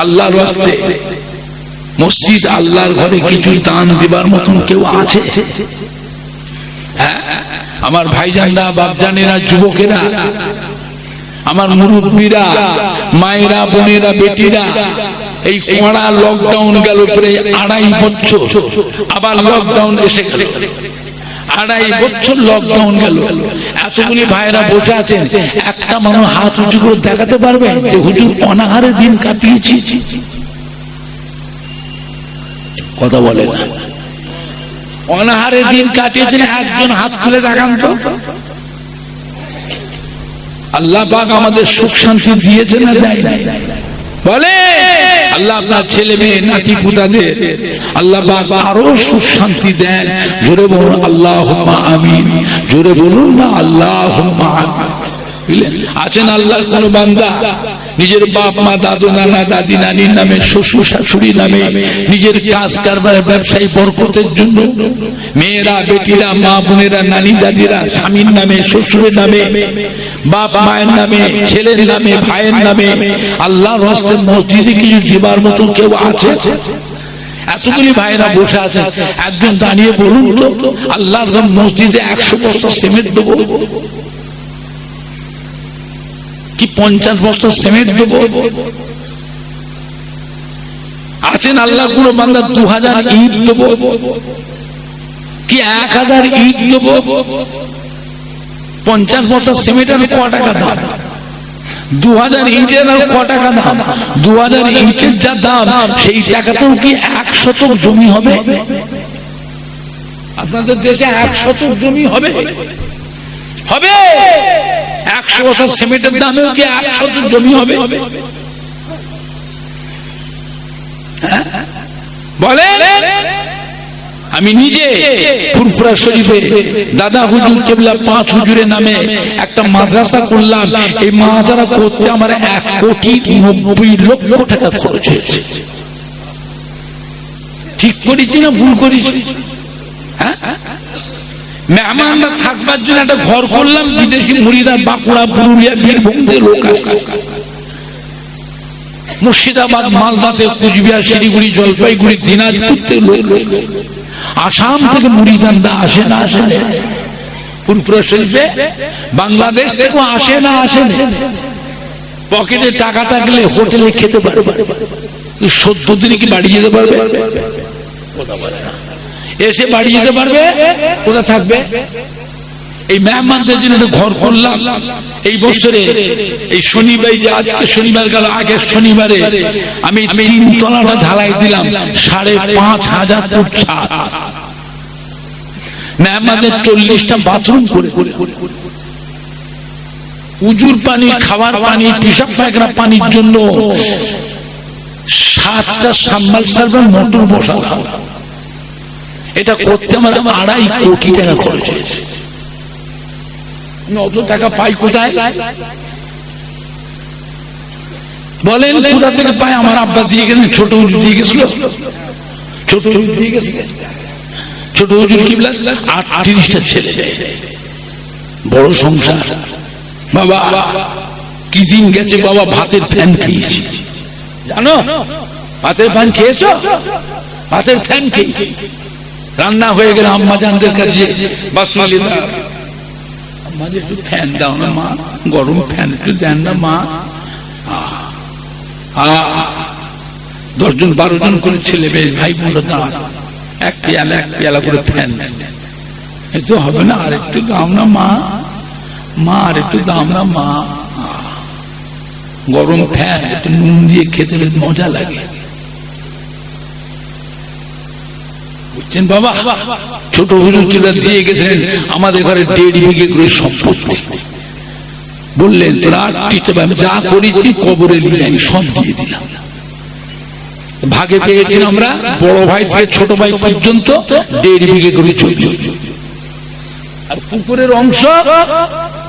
আল্লাহর রাস্তে মসজিদ আল্লাহর ঘরে কিছু দান দিবার মতন কেউ আছে? আমার ভাইজানরা, বাপজানেরা, যুবকেরা, আমার মুরব্বীরা, মায়েরা, বোনেরা, বেটিরা, এই কড়া লকডাউন গেল প্রায় 2.5 বছর, আবার লকডাউন এসে গেল, 2.5 বছর লকডাউন গেল। এতগুলি ভাইরা বসে আছেন, একটা মানুষ হাত উঁচু করে দেখাতে পারবেন যে হুজুর অনাহারে দিন কাটিয়েছি? কথা বলে না। অনাহারে দিন কাটিয়েছেন, একজন হাত তুলে দেখান তো। আল্লাহ পাক আমাদের সুখ শান্তি দিয়েছে না দেয় নাই? বলে আল্লাহ আপনার ছেলে মেয়ে নাতি পুতাদের আল্লাহ পাক আরো সুখ শান্তি দেন। জোরে বলুন আল্লাহুম্মা আমিন, জোরে বলুন না আল্লাহুম্মা আমিন। আছেন আল্লাহর কোন বান্দা নিজের বাপ মা, দাদু নানা দাদি নানির নামে, শ্বশুর শাশুড়ি নামে, নিজের কাজ কারবার ব্যবসায়ী বরকতের জন্য, মেয়েরা, বেটিরা, মা বোনেরা, নানি দাদিরা স্বামীর নামে, শ্বশুরের নামে, বাপ মায়ের নামে, ছেলের নামে, ভাইয়ের নামে আল্লাহর রাস্তে মসজিদে কিছু দিবার মতো কেউ আছে? এতগুলি ভাইরা বসে আছে, একজন দাঁড়িয়ে বলুন তো আল্লাহর মসজিদে 100 বস্তা সিমেন্ট দেবো কি 50 বস্তা সিমেন্ট দেবো? আছেন আল্লাহ কোন বান্দা 2000 ইট দেবো কি 1000 ইট দেবো? 50 বস্তা সিমেন্টের ক টাকা দাম? 2000 ইটের ক টাকা দাম? 2000 ইটের যা দাম সেই টাকাতেও কি 1 শতক জমি হবে? আপনাদের দেশে 1 শতক জমি হবে? হবে? 100 বস্তা সিমেন্টের দামেও কি 1 শতক জমি হবে? বলে আমি নিজে ফুরফুরা শরীফে দাদা হুজুর কেবলা 5 হুজুরের নামে একটা মাদ্রাসা করলাম। এই মাদ্রাসা করতে আমার 1,90,00,000 টাকা খরচ হয়েছে। ঠিক করেছি না ভুল করেছি? মেহমানরা থাকবার জন্য একটা ঘর করলাম, বিদেশি মুরিদা, বাঁকুড়া, পুরুলিয়া, বীরভূম থেকে লোক আসে, মুর্শিদাবাদ, মালদাতে, কুচবিহার, শিলিগুড়ি, জলপাইগুড়ি, দিনাজপুর থেকে লোক, আসাম থেকে মুরিদানরা আসে না আসে না? ফুরফুরা শরীফে বাংলাদেশ থেকে আসে না আসে না? পকেটে টাকা থাকলে হোটেলে খেতে পারবে, 14 দিনে কি বাড়ি যেতে পারবে? এসে বাড়ি যেতে পারবে? কোথা থাকবে? এই মেহমানদের জন্য ঘর করলাম এই বছরে। এই শনিবার, যে আজকে শনিবার গেল, আগের শনিবারে আমি 3 তলাটা ঢালাই দিলাম, 5,500 ফুট ছাদ। মেহমানদের 40টা বাথরুম করে, উজুর পানি, খাবার পানি, পেশাব পায়খানা পানির জন্য 7টা সাবমার্সাইবল মোটর বসানো। এটা করতে আমার 2.5 কোটি টাকা খরচ হয়েছে। অত টাকা পাই কোথায়? বলেন কোথা থেকে পাই? আমার আব্বা দিয়ে গেছেন, ছোট হুজুর দিয়ে গেছিল, ছোট হুজুর দিয়ে গেছিল। ছোট হুজুর কিবলা 38টা ছেলে, বড় সংসার। বাবা কি দিন গেছে বাবা, ভাতের ফ্যান খেয়েছি, জানো? ভাতের ফ্যান খেয়েছো? ভাতের ফ্যান খেয়েছি। রান্না হয়ে গেলে আম্মা জানদের কাছে বাসুলি, মাঝে একটু ফ্যান দাও না মা, গরম ফ্যান একটু দেন না মা। 10 জন 12 জন করে ছেলে বেশ ভাই বোনরা দাঁড়ান, এক পেয়ালা করে ফ্যান। এ তো হবে না, আর একটু দাও না মা, মা আর একটু দাও না মা। গরম ফ্যান, একটু নুন দিয়ে খেতে বেশ মজা লাগে। বুঝছেন বাবা, ছোট হুজুররা দিয়ে গেছেন আমাদের ঘরে 1.5 বিঘে করে সম্পত্তি। বললেন তোরা আমি যা করেছি কবরে নিয়ে যাই, সব দিয়ে দিলাম। ভাগে পেয়েছি আমরা, বড় ভাই থেকে ছোট ভাই পর্যন্ত 1.5 বিঘে করে চলছে। আর পুকুরের অংশ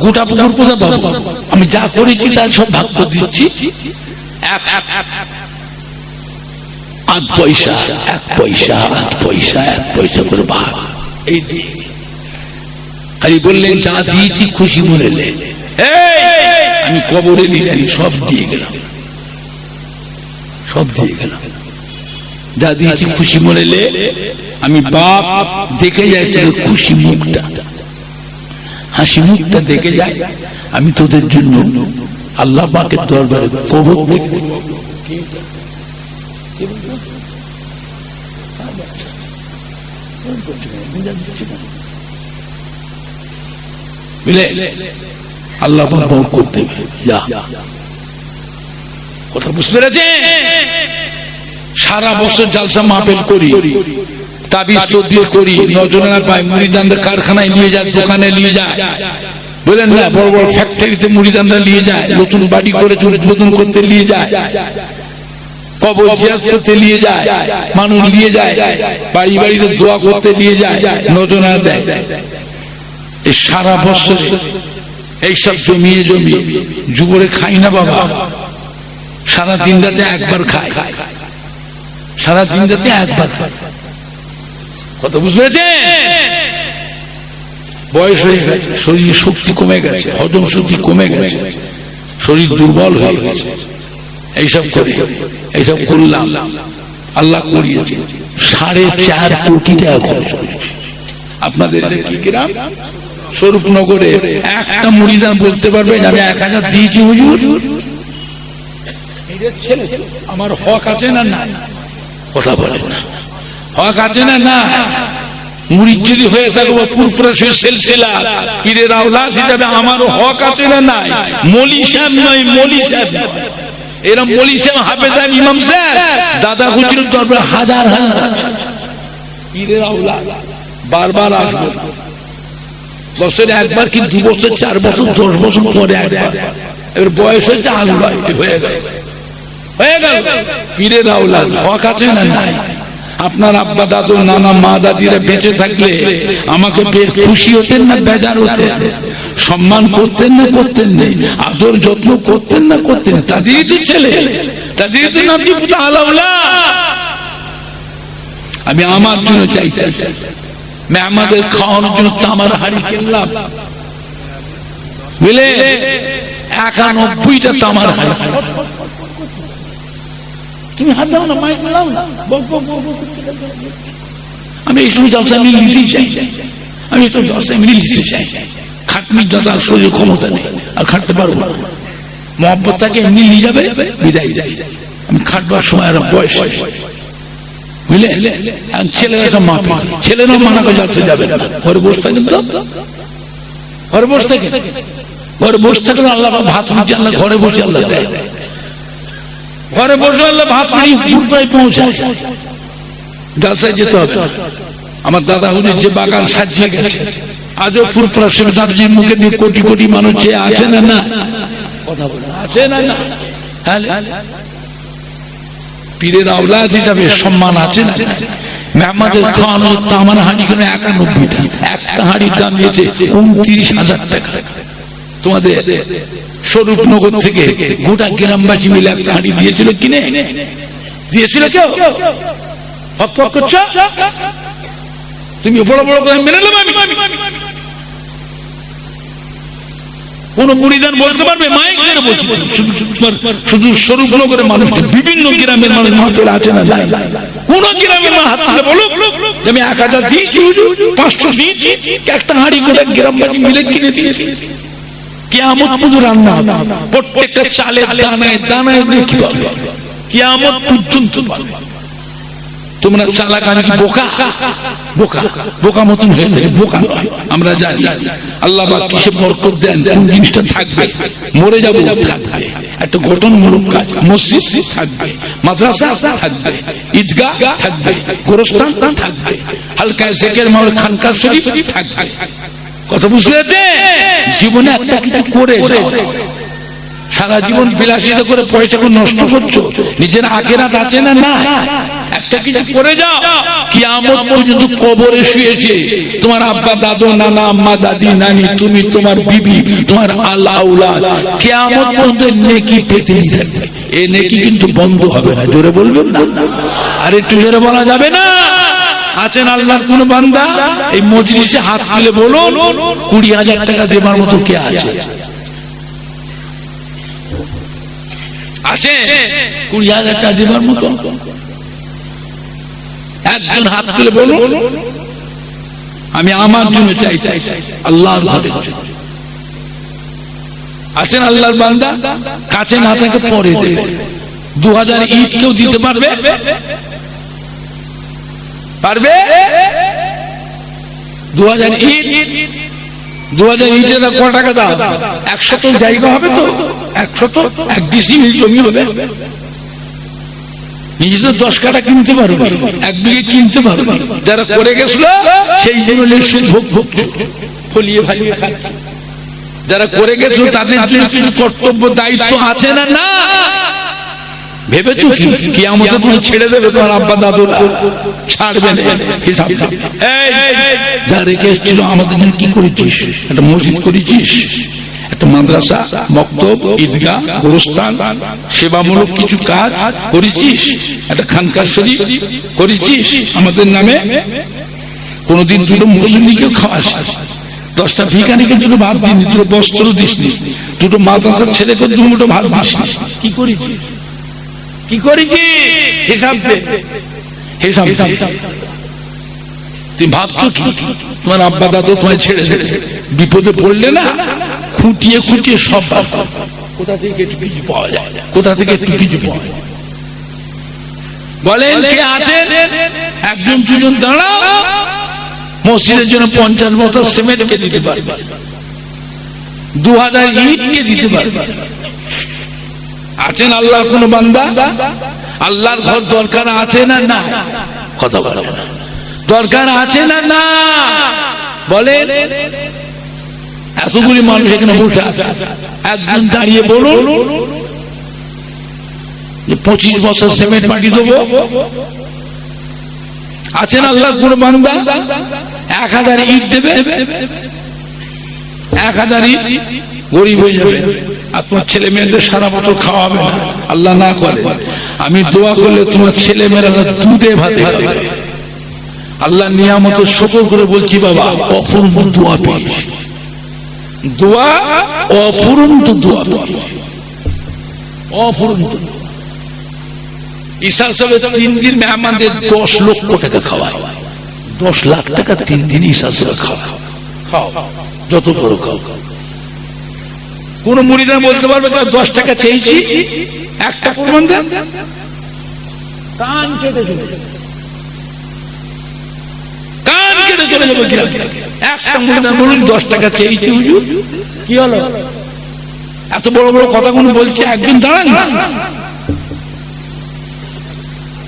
গোটা পুকুর কোথায় পাবো? আমি যা করেছি তার সব ভাগ করে দিচ্ছি। 1 পয়সা 1 পয়সা 1 পয়সা 1 পয়সা করে ভাগ। এই খালি বললেন যা দিয়েছি খুশি মনে নে, আমি কবরে নিয়ে জানি সব দিয়ে গেলাম, সব দিয়ে গেলাম। যা দিয়েছি খুশি মনে লে, আমি বাপ দেখে যাই তোদের খুশি মুখটা, হাসি মুখটা দেখে যাই। আমি তোদের জন্য আল্লাহ পাকের দরবারে কবর আল্লাহ করতে কথা বুঝতে পেরেছে। সারা বছর জালসা মাহফিল করি, তাবিজ তদবির করি, নজরানা পাই, মুরিদানদের কারখানায় নিয়ে যায়, দোকানে নিয়ে যায়, বলেন না, বড় বড় ফ্যাক্টরিতে মুরিদানরা নিয়ে যায়, নতুন বাড়ি করে উদ্বোধন করতে নিয়ে যায়, কবর জিয়ারত করতে নিয়ে যায়, মানুষ নিয়ে যায়, বাড়ি বাড়িতে দোয়া করতে নিয়ে যায়, নজরানা দেয়। এই সারা বছর এইসব জমিয়ে জমিয়ে যুবরে খাই না বাবা, সারা দিন রাতে একবার খায়, সারা দিন রাতে একবার খায়। কত বুঝতে পেরেছে? বয়স হয়ে গেছে, শরীর শক্তি কমে গেছে, হজম শক্তি কমে গেছে, শরীর দুর্বল হয়ে গেছে। এইসব করে এইসব করলাম, আল্লাহ করিয়েছে। 4.5 কোটি টাকা খরচ করেছে। আপনাদের কি গ্রাম স্বরূপনগরে একটা মুরিদান বলতে পারবে আমি 1000 দিয়েছি হুজুর? আমার হক আছে না? না, কথা বলে না, হক আছে না? না। মুরিদ যদি হয়ে থাকবো পুরপুরা সিলসিলা পীরের আওলাদ হিসাবে আমারও হক আছে না? নাই। মলি সাহেব নয়, মলি সাহেব এরা মলি সাহেব, হাফেজ সাহেব, ইমাম সাহেব, দাদা হুজুর দরবারে হাজার হাজার পীরের আওলাদ বারবার আসবে। বছরে একবার কি 2 বছর 4 বছর 10 বছর পরে একবার। এবার বয়স হয়েছে, আল্লাহ হয়ে গেল, হয়ে গেল পীরের আওলাদ। হক আছে না? নাই। আপনার আব্বা দাদু নানা মা দাদিরা বেঁচে থাকলে আমাকে খুশি হতেন না বেজার হতেন? সম্মান করতেন না করতেন না? আদর যত্ন করতেন না করতেন? তাদেরই তো ছেলে, তাদেরই তো নাতি পুতা আলাউলা। আমি আমার জন্য চাইতাম মেহমানদের খাওয়ানোর জন্য তামার হাড়ি কিনলাম, বুঝলে? 91টা তামার হাড়ি। তুমি হাত দাও না, মাইক দাও না, আমি এই সময় জলসা আমি নিতে চাই, আমি একটু জলসা আমি নিতে চাই। খাটনির যত আর শরীর ক্ষমতা নেই, আর খাটতে পারবো না। মহব্বত তাকে এমনি নিয়ে যাবে, বিদায় যায়। আমি খাটবার সময় আর বয়স, বুঝলে? ছেলেরা একটা মাপে, ছেলেরা মানা করে যাচ্ছে যাবে না, ঘরে বসে থাকেন তো, ঘরে বসে থাকে, ঘরে বসে থাকলে আল্লাহ ভাত রুটি আল্লাহ ঘরে বসে আল্লাহ দেয়, ঘরে বসে আল্লাহ ভাত রুটি পৌঁছায়। জালসায় যেতে হবে। আমার দাদা হুজুর যে বাগান সাজিয়ে গেছে, আজও ফুরফুরা দাদাজির মুখে দিয়ে কোটি কোটি মানুষ চেয়ে আছে না? না, আছে না? না। পীরের আওলাদ হিসাবে সম্মান আছে না? মেহমানদের খাওয়ানোর তামার হাঁড়ি কেন 91টা, একটা হাঁড়ির দাম নিয়েছে 29,000 টাকা। তোমাদের স্বরূপনগর থেকে গোটা গ্রামবাসী মিলে একটা হাঁড়ি দিয়েছিল, কিনে দিয়েছিল কেউ? তুমি বড় বড় করে মেনে নেবে? কোন মুরিদান বলতে পারবে? মাইক ধরে বলছি, শুধু স্বরূপনগরের মানুষ, বিভিন্ন গ্রামের মানুষ মাহফিল আছে না? কোন গ্রামের মানুষ হাত তুলে বলো আমি 1000 দিয়েছি, 500 দিয়েছি, একটা হাঁড়ি গোটা গ্রামবাসী মিলে কিনে দিয়েছি। কিয়ামত পর্যন্ত রান্না হবে, প্রত্যেকটা চালের দানায় দানায় দেখি পাবে, কিয়ামত পর্যন্ত পাবে। তোমরা চালাক, আমি কি বোকা? বোকা বোকা মতন হয়ে থাকে, বোকা নয়। আমরা জানি আল্লাহ পাক কিসে বরকত দেন, কোন জিনিসটা থাকবে। মরে যাবো, থাকবে একটা গঠনমূলক কাজ, মসজিদ থাকবে, মাদ্রাসা থাকবে, ঈদগাহ থাকবে, গোরস্থান থাকবে, হালকা জিকির মাওলানা খানকা শরীফ থাকবে। কথা বুঝতে পেরেছে? জীবনে একটা কিছু করে যাও। সারা জীবন বিলাসিতা করে পয়সাকে নষ্ট করছো, নিজের আখিরাত আছে না? না, একটা কিছু করে যাও। কিয়ামত পর্যন্ত কবরে শুয়েছে তোমার আব্বা, দাদু, নানা, আম্মা, দাদি, নানি, তুমি, তোমার বিবি, তোমার আল্লাহ আওলাদ, কিয়ামত পর্যন্ত নেকি পেতেই থাকবে। এই নেকি কিন্তু বন্ধ হবে না। জোরে বলবেন না? আর একটু জোরে বলা যাবে না? আছেন আল্লাহর কোন বান্দা এই মজলিসে হাত তুলে বলুন 20,000 টাকা দেবার মতো কে আছে? আছে 20,000 টাকা দেবার মতো? একজন হাত তুলে বলুন। আমি আমার জন্য চাই, আল্লাহর ঘরে। আছেন আল্লাহর বান্দা, কাছে না থাকে পরে দেবে। 2000 ইট কেউ দিতে পারবে? পারবে? 2000 ইট, 2000 ইটের ক টাকা দাও? 100 জায়গা হবে তো? 100 1 ডিসিমিল জমি হবে। নিজে তো 10 কাঠা কিনতে পারবে, 1 বিঘে কিনতে পারবে। যারা করে গেছিল সেই জন্য ভোগ ভোগ ফলিয়ে ভালিয়ে খাচ্ছে। যারা করে গেছিল তাদের কিছু কর্তব্য দায়িত্ব আছে না? না, ভেবেছো কি কিয়ামতে তুমি ছেড়ে দেবে তোমার আব্বা দাদুরা? ছাড়বে না। হিসাব যা রেখে এসেছিল আমাদের জন্য কি করেছিস? একটা মসজিদ করেছিস, একটা মাদ্রাসা, মক্তব, ঈদগাহ, গোরস্থান, সেবামূলক কিছু কাজ করেছিস, একটা খানকা শরীফ করেছিস আমাদের নামে। কোনদিন দুটো মুসল্লিকেও খাওয়াস, 10টা ভিখারিকের জন্য ভাত দিনি, দুটো বস্ত্র দিসনি, দুটো মাদ্রাসার ছেলেকে 2 মুঠো ভাত দিসনি। কি করেছিস? কি করেছি? হিসাব দে, হিসাব দে। তুমি ভাবছো কি তোমার আব্বা দাদু তোমায় ছেড়ে বিপদে পড়লে না খুঁটিয়ে খুঁটিয়ে সব কোথা থেকে একটু কিছু পাওয়া যায়, কোথা থেকে একটু কিছু পাওয়া যায়। বলেন কে আছেন? একজন দুজন দাঁড়াও, মসজিদের জন্য 50 বস্তা সিমেন্ট কে দিতে পারবে? 2000 ইট কে দিতে পারবে? আছেন আল্লাহর কোন বান্দা? আল্লাহর ঘর দরকার আছে না? না, কথা বলে না। দরকার আছে না? না, বলেন। এতগুলি মানুষ এখানে বসে আছে, একজন দাঁড়িয়ে বলুন 25 বছর সিমেন্ট মাটি দেবো। আছেন আল্লাহর কোন বান্দা? 1000 ইট দেবে? 1000 ইট গরিব হয়ে যাবে, আর তোমার ছেলে মেয়েদের সারা বছর খাওয়াবে না। আল্লাহ না করে, আমি দোয়া করলে তোমার ছেলে মেয়েরা দুধে ভাতে খাবে। আল্লাহ নিয়ামত শুকর করে বলছি বাবা, অপূর্ব দোয়া পেয়েছি, দোয়া অপূরন্ত দোয়া পেয়েছি, অপূরন্ত। ঈশার সাহেব 3 দিন মেহমানদের 10 লক্ষ টাকা খাওয়ায়, 10 লাখ টাকা 3 দিন ঈশার সাহেব খাওয়ায়। খাও যত বড় খাও। কোন মুরিদান বলতে পারবে 10 টাকা চেয়েছি, একটা প্রমাণ দেন? কান কেটে চলে যাবে, কান কেটে চলে যাবে। একটা মুরিদান বলুন 10 টাকা চেয়েছি হুজুর, কি হলো? এত বড় বড় কথা কোন বলছে? একদিন দাঁড়ান না।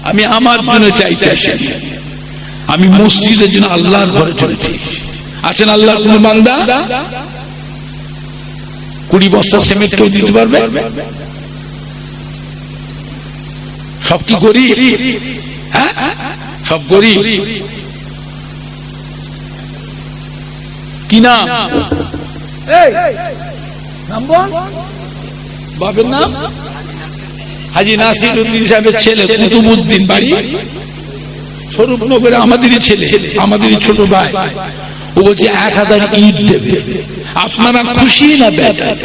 আমি আমার জন্য চাইতে আসি, আমি মসজিদের জন্য আল্লাহর ঘরে চলেছি। আছেন আল্লাহর কোন বান্দা? 20 বস্তা সিমেন্ট কেউ দিতে পারবে? সব কি গরিব? হ্যাঁ, সব গরিব। কি নাম? বাপের নাম হাজী নাসিরউদ্দিন সাহেবের ছেলে কুতুবউদ্দিন, বাড়ি স্বরূপনগরে, আমাদেরই ছেলে, আমাদেরই ছোট ভাই। ও বলছে 1000 ইট দেবে। আপনারা খুশি না বেজার?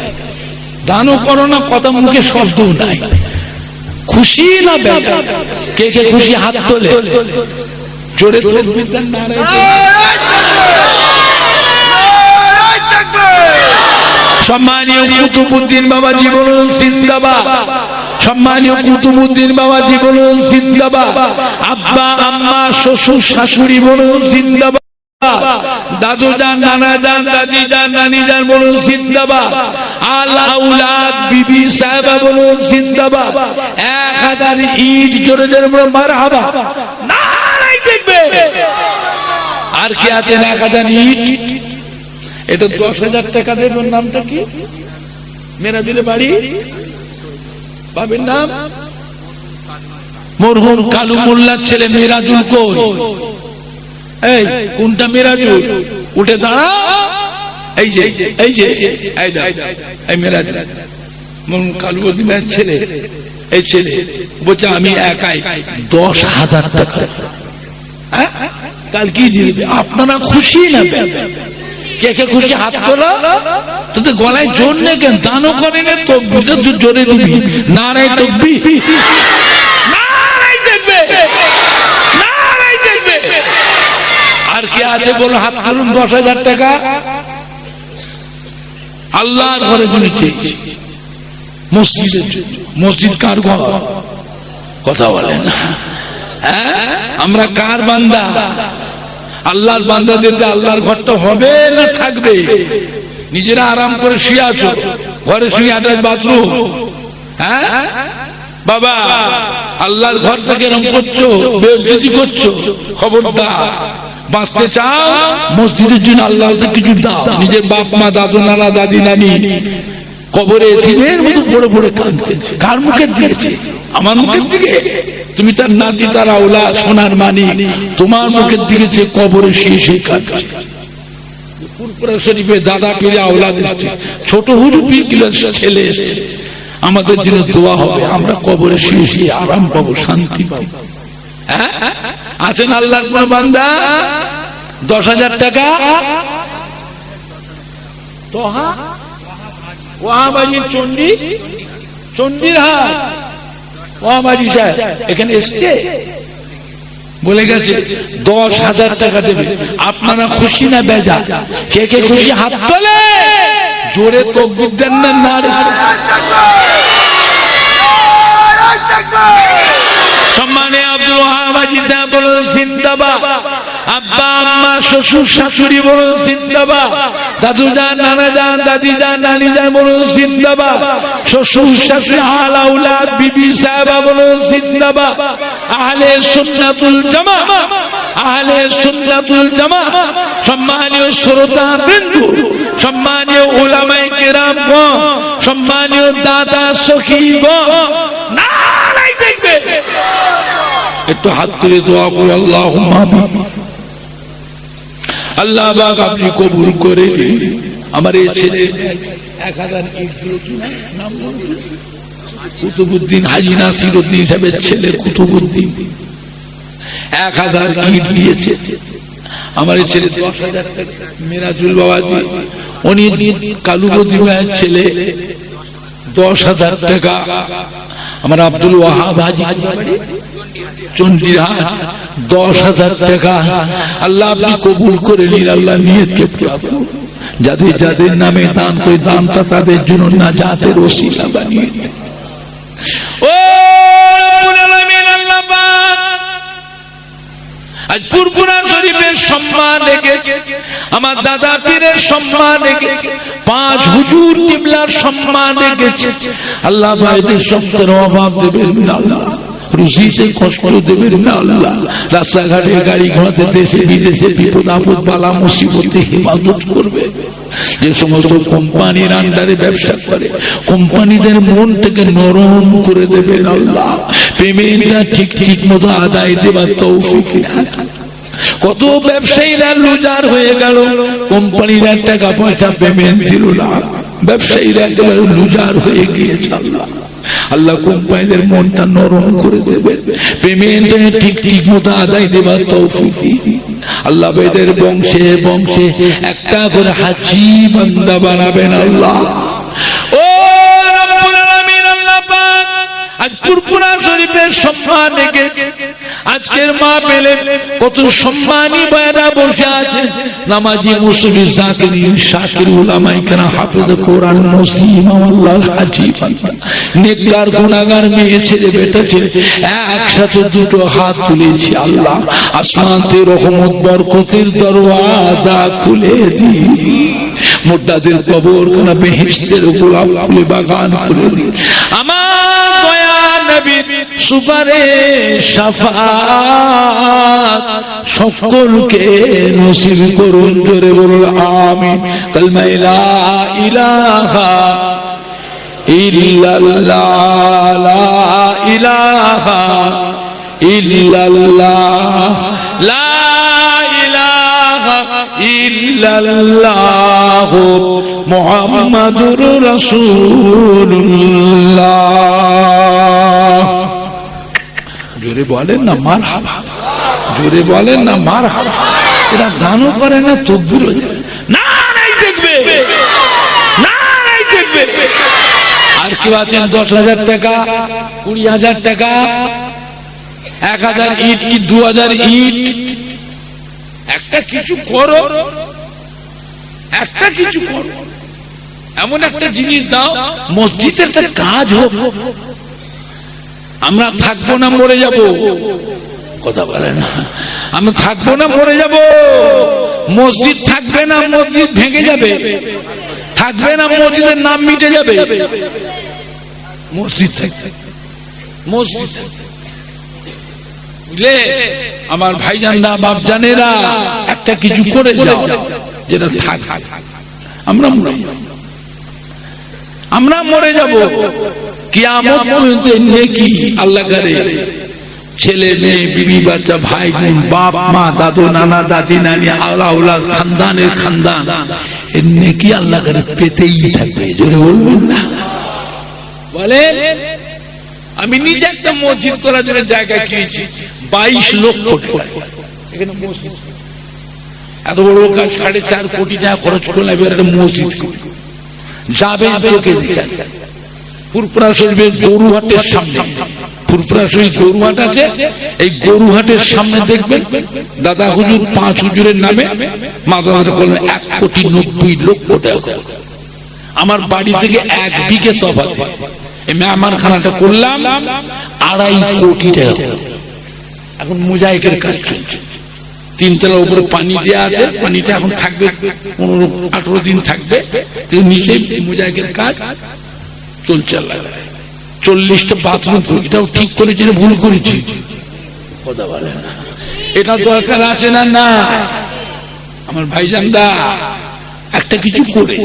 দানও করো না, কথা মুখে শব্দও নাই। খুশি না বেজার? কে কে খুশি হাত তোলে? জোরে তাকবীর দেন, নারে সম্মানীয় কুতুবউদ্দিন বাবা জীবন জিন্দাবাদ। সম্মানীয় কুতুবউদ্দিন বাবাজি বলুন জিন্দাবাদ। আব্বা আম্মা শ্বশুর শাশুড়ি বলুন জিন্দাবাদ। দাদু যান, নানা যান, দাদি যান, নানি যান বলুন জিন্দাবাদ। আল আউলাদ বিবি সাহেবা বলুন জিন্দাবাদ। 1000 ইট জোরে জোরে বলুন মারহাবা। নারায়ে তাকবীর। আর কি আছেন 1000 ইট? এটা 10,000 টাকা দেবেন। নামটা কি? মেরাজুলে বাড়ি, বাবার নাম মরহুম কালু মোল্লার ছেলে মেরাজুল। কই? এই কোনটা মেরাজুল? উঠে দাঁড়া। এই যে এই যে এই মেরাজুল মরহুম কালু মোল্লার ছেলে। এই ছেলে বলছে আমি একাই 10,000 টাকা। কাল কি দিবে? আপনারা খুশি না? কে কে খুশি? হাত তোলা। তোদের গলায় জোর নেই কেন? দানও করে না তো জোরে দিবি। নারায়ে তাকবীর, নারায়ে তাকবীর, নারায়ে তাকবীর। আর কে আছে বলো? হাত তুলুন। 10,000 টাকা আল্লাহর ঘরে জন্য চেয়েছি, মসজিদের জন্য। মসজিদ কার ঘর? কথা বলেন না। আমরা কার বান্দা? আল্লাহর বান্দা। দিতে আল্লাহর ঘরটা হবে না থাকবে? নিজেরা আরাম করে শুয়ে আছো, ঘরে শুয়ে আটাশ বাথরুম। বাবা আল্লাহর ঘরটাকে এরকম করছো, বেইজ্জতি করছো। খবরদার, বাঁচতে চাও মসজিদের জন্য আল্লাহকে কিছু দাও। নিজের বাপ মা, দাদু নানা, দাদি নানি কবরে এতিমের মতো পড়ে পড়ে কাঁদতে। কার মুখের দিকে? আমার মুখের দিকে? তুমি তার নাতি, তার আওলাদ, সোনার মানিক, তোমার মুখের দিকে যে কবরে শুয়ে শুয়ে কাঁদছে। ফুরফুরা শরীফে দাদা পীরে আওলাদ ছোট হুজুর ছেলে আমাদের জন্য দোয়া হবে, আমরা কবরে শুয়ে শুয়ে আরাম পাবো, শান্তি পাবো। আছেন আল্লাহর কোন বান্দা? 10,000 টাকা ওয়াহাবাজি চন্ডী, চন্ডীর হাট ওয়াহাবাজি সাহেব এখানে এসছে, বলে গেছে 10,000 টাকা দেবে। আপনারা খুশি না বেজা? কে কে খুশি? হাত তোলে। জোরে তাকবীর দেন না? নারায়ে সম্মানে আব্দুল ওয়াহাব হাজী সাহেব বলুন জিন্দাবাদ। আব্বা আম্মা শ্বশুর শাশুড়ি বলুন জিন্দাবাদ। দাদু যান, নানা যান, দাদি যান, নানি যান বলুন জিন্দাবাদ। শ্বশুর শাশুড়ি, আল আউলাদ বিবি সাহেবা বলুন জিন্দাবাদ। আহলে সুন্নাতুল জামাত, আহলে সুন্নাতুল জামাত। সম্মানীয় শ্রোতা বিন্দু, সম্মানীয় উলামায়ে কেরাম, সম্মানীয় দাদা সখীগণ, নারায়ে তাকবীর। একটু হাত তুলে দোয়া করে আল্লাহুম্মা আমিন। আল্লাহ পাক আপনি কবুল করে আমার এই ছেলে 1000 ইট দিল। কি নাম? কুতুবউদ্দিন হাজী নাসিরউদ্দিন সাহেবের ছেলে কুতুবউদ্দিন 1000 ইট দিয়েছে। আমার এই ছেলে 10,000 টাকা। মেরাজুল বাবাজি উনি কালুবদ্দিন ভাইয়ের ছেলে 10,000 টাকা। আমার আব্দুল ওয়াহাব হাজী চন্ডীহাট 10,000 টাকা। আল্লাহ আপনি কবুল করে নিন। আল্লাহ নিয়তকে পুরা করুন। যাদের যাদের নামে দান করে দানটা তাদের জন্য নাজাতের ওসিলা বানিয়ে দেন। ও রব্বুল আলামিন, আল্লাহ পাক আজ ফুরফুরা শরীফের সম্মান রেখেছে, আমার দাদা পীরের সম্মান রেখেছে, 5 হুজুর কিবলার সম্মান রেখেছে। আল্লাহ ভাইদের সম্পদের অভাব দেবেন না, আল্লাহ রুজিতে কষ্ট দেবেন না, আল্লাহ রাস্তাঘাটে গাড়ি ঘোড়াতে দেশে বিদেশে বিপদ আপদ বালা মুসিবতে হেফাজত করবে। যে সমস্ত কোম্পানির আন্ডারে ব্যবসা করে কোম্পানিদের মনটাকে নরম করে দেবেন আল্লাহ। পেমেন্টটা ঠিক ঠিক মতো আদায় দেবার তৌফিক দান। কত ব্যবসায়ীরা লুজার হয়ে গেল, কোম্পানিরা টাকা পয়সা পেমেন্ট দিল না, ব্যবসায়ীরা একেবারে লুজার হয়ে গিয়েছে। আল্লাহ আল্লাহ কোম্পানিদের মনটা নরম করে দেবেন, পেমেন্টটা ঠিক ঠিক মতো আদায় দেবার তৌফিক দিন। আল্লাহ এদের বংশে বংশে একটা করে হাজী বান্দা বানাবেন আল্লাহ। ও রব্বুল আলামিন, আল্লাহ পাক আজ ফুরফুরা শরীফ শরীফের সম্মান রেখেছে। আজকের মা পেলে কত সম্মানী ভাইরা বসে আছে, নামাজি মুসল্লি জাকিরি শাকির উলামায়ে কেরাম হাফেজ কোরআন মুসলিম আল্লাহর হাজিব নেককার গুনাহগার মেয়ে ছেলে বেটা ছেলে একসাথে দুটো হাত তুলেছি, আল্লাহ আসমান থেকে রহমত বরকতের দরওয়াজা খুলে দি, মুর্দাদের কবরখানা বেহেশতের গোলাপ ফুলে বাগান খুলে দি, আমার দয়া নবী সুপারিশ শাফাত সকলকে নসিব করুন। জোরে বলুন আমিন। কালমা লা ইলাহা ইল্লাল্লাহ, লা ইলাহা ইল্লাল্লাহ, লা ইলাহা ইল্লাল্লাহ মুহাম্মাদুর রাসূলুল্লাহ। জোরে বলেন না মারহাবা, জোরে বলেন না মারহাবা। এরা দানও করে না, তকবীরও না নাই দেখবে, না নাই দেখবে। আর কেউ আছেন 10,000 টাকা, 20,000 টাকা, 1,000 ইট কি 2,000 ইট, একটা কিছু করো, একটা কিছু করো, এমন একটা জিনিস দাও মসজিদের একটা কাজ হোক। আমরা থাকবো না মরে যাব, কথা বলে না, আমরা থাকবো না মরে যাব, মসজিদ থাকবে না, মসজিদ ভেঙে যাবে, থাকবে না মসজিদের নাম মিটে যাবে, মসজিদ থাকবে, মসজিদ থাকবে। বুঝলে আমার ভাইজানরা বাপজানেরা, একটা কিছু করে যাও যেটা থাক, আমরা মরে যাব, কিয়ামত পর্যন্ত নেকি আল্লাহ করে, ছেলে মেয়ে বিবি বাচ্চা ভাই বোন বাপ মা দাদু নানা দাদি নানি আওলাদ খানদানের খানদান এর নেকি আল্লাহ করে পেতেই থাকবে। জোরে বলবেন না বলে। আমি নিজে একটা মসজিদ করার জন্য জায়গা কিনেছি 22 লক্ষ টাকা, এখানে মসজিদ এত বড় কাজ 4.5 কোটি টাকা খরচ করলে এবার একটা মসজিদ যাবে চোখে দেখা। ফুরফুরা শরীফের গরুহাটের সামনে, ফুরফুরা শরীফ গরুহাট আছে, এই গরুহাটের সামনে দেখবেন দাদা হুজুর 5 হুজুরের নামে মাদ্রাসা করলেন 1,90,00,000 টাকা। আমার বাড়ি থেকে 1 বিঘে তফাৎ, এই মেহমানখানাটা করলাম 2.5 কোটি টাকা। এখন মোজাইকের কাজ চলছে, 3 তলার উপরে পানি দেওয়া আছে, পানিটা এখন থাকবে 15-18 দিন থাকবে, নিচে মোজাইকের কাজ চলছে। 40টা বাথরুম, এটাও ঠিক করেছি না ভুল করেছি, কথা বলে না, এটা দরকার আছে না না? আমার ভাইজানরা একটা কিছু করে,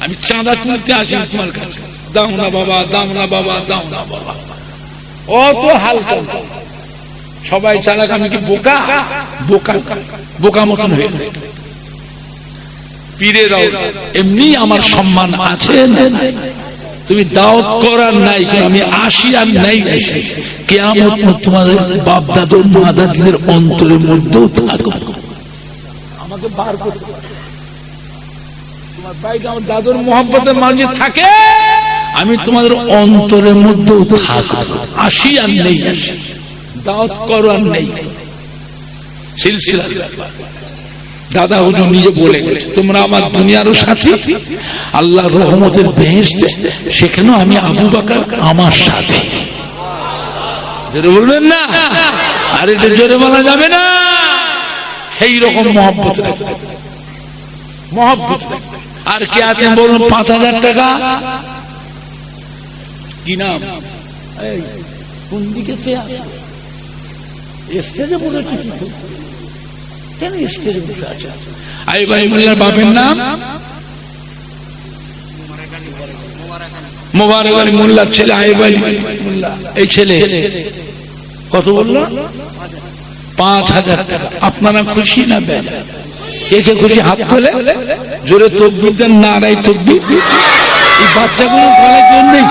আমি চাঁদা তুলতে আসি তোমার কাছে, দাও না বাবা, দাও না বাবা, দাও না বাবা, অত হালকা সবাই চালাক, আমি কি বোকা? বোকা বোকা মতন হয়ে যায়। পীরেরাও এমনি আমার সম্মান আছে না? তুমি দাওয়াত করার নাই, আমি আসি আর নাই আসি, কিয়ামত তোমাদের বাপ দাদু মা দাদিদের অন্তরের মধ্যেও থাকবে। আমাকে বার করতে তোমার ভাই আমার দাদুর মহব্বতের মাঝে থাকে, আমি তোমাদের অন্তরের মধ্যেও থাকবো, আসি আর নেই আসি, দাওয়াত করো আর নেই, সিলসিলা। দাদা হুজুর নিজে বলে গেছে, তোমরা আমার দুনিয়ারও সাথী, আল্লাহর রহমতের বেহেশতে সেখানেও আমি আবু বকর আমার সাথী। জোরে বলবেন না? আর এটা জোরে বলা যাবে না। সেই রকম মহব্বত রাখবে, মহব্বত। আর কে আছেন বলুন? 5,000 টাকা কি নাম? কোন দিকে স্টেজে বলে কেন স্টেজে বসে আছে? আই ভাই মোল্লার বাপের নাম মোবারক আলী মোল্লার ছেলে আই ভাই মোল্লা। এই ছেলে কত বললো? 5,000 টাকা। আপনারা খুশি না বেজার? একে খুশি হাত তোলে, জোরে তকবীর দেন, নারায়ে তাকবীর। এই বাচ্চাগুলো বলার জন্যই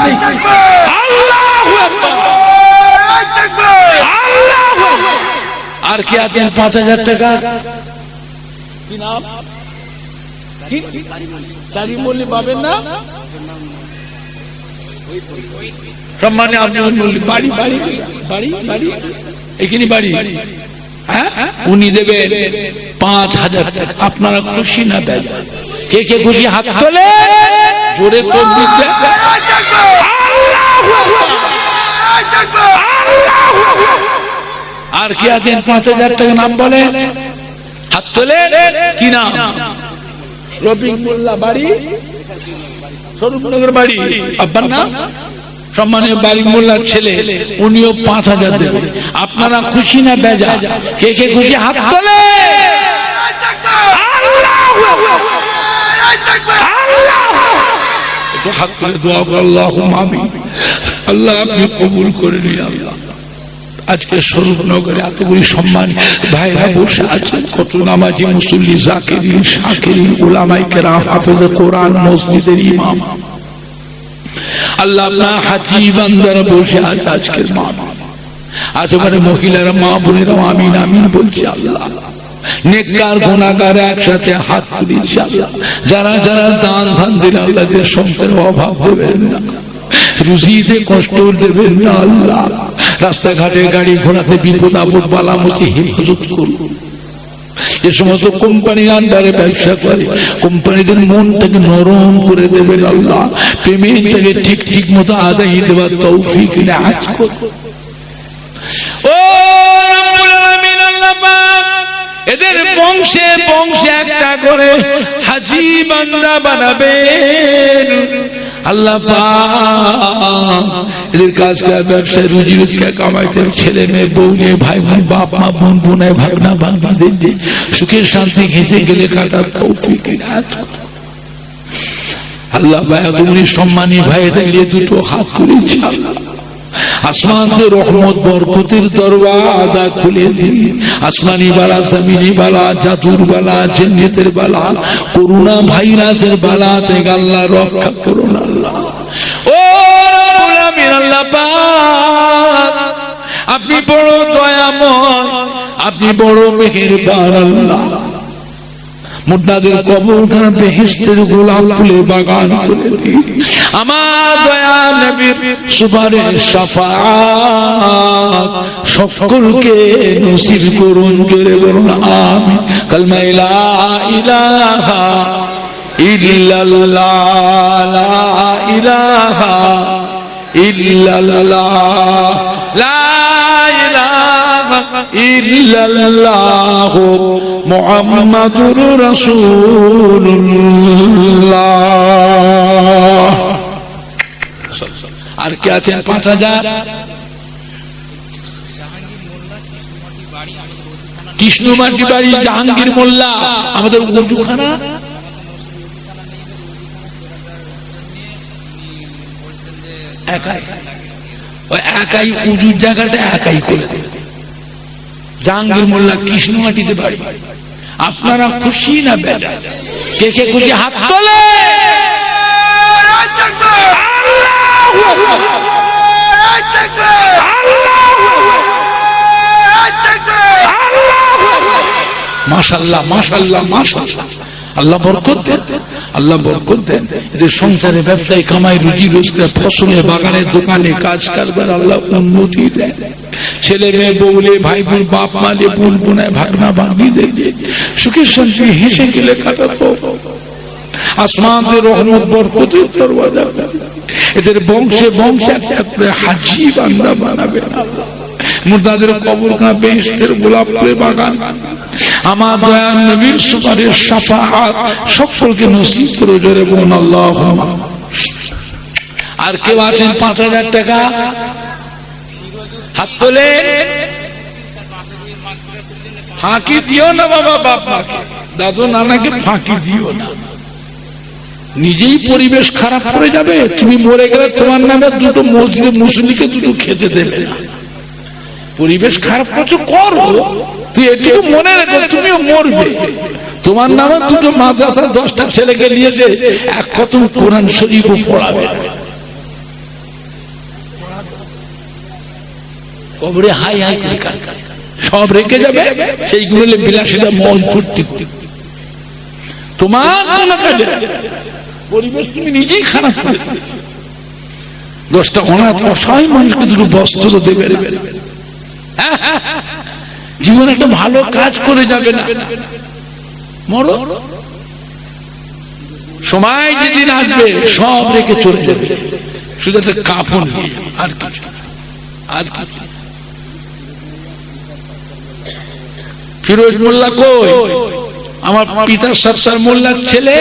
আল্লাহু আকবার, আল্লাহু আকবার। আর কি আছেন 5,000 টাকা? কি নাম? কারিম আলী বাবের নাম সম্মানে আপনি বাড়ি বাড়ি বাড়ি বাড়ি এখানে বাড়ি, হ্যাঁ উনি দেবেন 5,000 টাকা। আপনারা খুশি না বেজা? কে কে খুশি হাত তোলে, জোরে তাকবীর দেন। আর কি আছেন 5,000 টাকা নাম বলে, হাত তোলে। কি নাম? রফিক মোল্লা, বাড়ি স্বরূপনগর বাড়ি। আব্বার নাম? সম্মানীয় বাড়ি মোল্লার ছেলে, উনিও 5,000 দেবে। আপনারা খুশি না বেজা? কে কে খুশি হাত তোলে। একটু হাত তুলে দোয়া করো, আল্লাহুম্মা আমিন। আল্লাহ আপনি কবুল করে নিন। আল্লাহ আজকে স্বরূপনগরে এতগুলি সম্মান ভাইরা বসে আছেন, কত নামাজি মুসল্লি, জাকিরিন, শাকিরিন, উলামায়ে কেরাম, হাফেজে কোরআন, মসজিদের ইমাম। আল্লাহ আপনার হাজি বান্দারা বসে আছে আজকের মা, আজকের মহিলারা, মা বোনেরা আমিন আমিন বলছি। আল্লাহ নেককার গুনাহগার একসাথে হাত তুলি। ইনশাআল্লাহ যারা যারা দান ধান দিন, আল্লাহ যে সংসারের অভাব দেবেন না, রুজিতে কষ্ট দেবেন না। আল্লাহ রাস্তাঘাটে গাড়ি ঘোড়াতে বিপদ আপদ বালামতি হেফাজত করুন। যে সমস্ত কোম্পানির আন্ডারে ব্যবসা করে, কোম্পানিদের মনটাকে নরম করে দেবেন। আল্লাহ পেমেন্টটাকে ঠিক ঠিক মতো আদায় দেওয়ার তৌফিক নাজ করুন। ও রব্বুল আলামিন, আল্লাহ পাক এদের বংশে বংশে একটা করে হাজী বান্দা বানাবেন। আল্লাহ পাক এদের কাজ কাজ ব্যবসায় রুজি রোজগার কামাইতে, ছেলে মেয়ে, বউ নিয়ে, ভাই বোন, বাপ মা, বোন বোনায়, ভাগনা ভাগনাদের নিয়ে সুখের শান্তি ঘেঁষে গেলে কাটার তৌফিক নাজ করুন। আল্লাহ পাক তুমি সম্মানী ভাইদের নিয়ে দুটো হাত তুলেছি। আল্লাহ আসমান से रहमत बरकतेर दरवाजा खुले दी। आसमानी बाला, जमीनी बाला, जादुर बाला, जिन्नतेर बाला, कोरोना भाइरासेर बाला থেকে আল্লাহ রক্ষা করুন। আল্লাহ ও রব্বুল আমিন, আল্লাহ পাক আপনি বড় দয়াময়, আপনি বড় মেহেরবান। আল্লাহ মুর্দাদের কবরখানা বেহেশতের গোলাপ ফুলে বাগান করে দিন। আমার দয়াল নবীর সুপারিশ শাফাআত সকলকে নসিব করুন। জোরে বলুন আমিন। কালমা লা ইলাহা ইল্লাল্লাহ, লা ইলাহা ইল্লাল্লাহ, লা ইলাহা ইল্লাল্লাহ মুহাম্মাদুর রাসূলুল্লাহ। আর কে আছেন 5,000? কৃষ্ণমাটি বাড়ি, জাহাঙ্গীর মোল্লা, আমাদের উজুখানা একাই, ওই একাই উজুর জায়গাটা একাই করে জাহাঙ্গীর মোল্লা কৃষ্ণমাটিতে বাড়ি। আপনারা খুশি না বেজা? কে কে খুশি হাত তোলে। মাশাআল্লাহ মাশাআল্লাহ মাশাআল্লাহ। আল্লাহ বরকত দেন, আল্লাহ বরকত দেন। এদের সংসারে, ব্যবসায়, কামাই, রুজি রোজগার, ফসলে, বাগানে, দোকানে, কাজ কারবার আল্লাহ উন্নতি দেন। ছেলে মেয়ে, বউলে, ভাই বোন, বাপ মালে, বোন বোনায়, ভাগনা ভাগ্নিদের সুখের শান্তি হেসে গেলে কাটাতো। আসমানের রহমত বরকতের দরওয়াজা, এদের বংশে বংশে একটা করে হাজী বান্দা বানাবেন। আল্লাহ মুর্দাদের কবরখানা বেহেশতের গোলাপ ফুলের বাগান। আমার দয়াল নবীর সুপারিশ শাফাআত সকলকে নসিব করে। জোরে বলুন আল্লাহুম্মা। আর কেউ আছেন 5,000 টাকা? হাত তোলেন। ফাঁকি দিও না বাবা, বাপ মাকে, দাদু নানাকে ফাঁকি দিও না। নিজেই পরিবেশ খারাপ করে যাবে। তুমি মরে গেলে তোমার নামে দুটো মসজিদে মুসল্লিকে দুটো খেতে দেবে না। পরিবেশ খারাপ করছো, করো, তুই এটুকু মনে রেখো তুমিও মরবে। তোমার নামে দুটো মাদ্রাসা 10টা ছেলেকে নিয়েছে এক খতম কোরআন শরীফও পড়াবে, কবরে হাই হাই করে সব রেখে যাবে। সেইগুলো বিলাসিতা মজ ফুর্তি তোমার কোনো কাজে পরিবেশ তুমি নিজেই খারাপ করে। 10টা অনাথ অসহায় মানুষকে দুটো বস্ত্র দেবে, জীবনে একটা ভালো কাজ করে যাবে না, মরো সময় যেদিন আসবে সব রেখে চলে যাবে, শুধু একটা কাফন আর কিছু। আর কিছু ফিরোজ মোল্লা কই? আমার পিতার সরকার মোল্লার ছেলে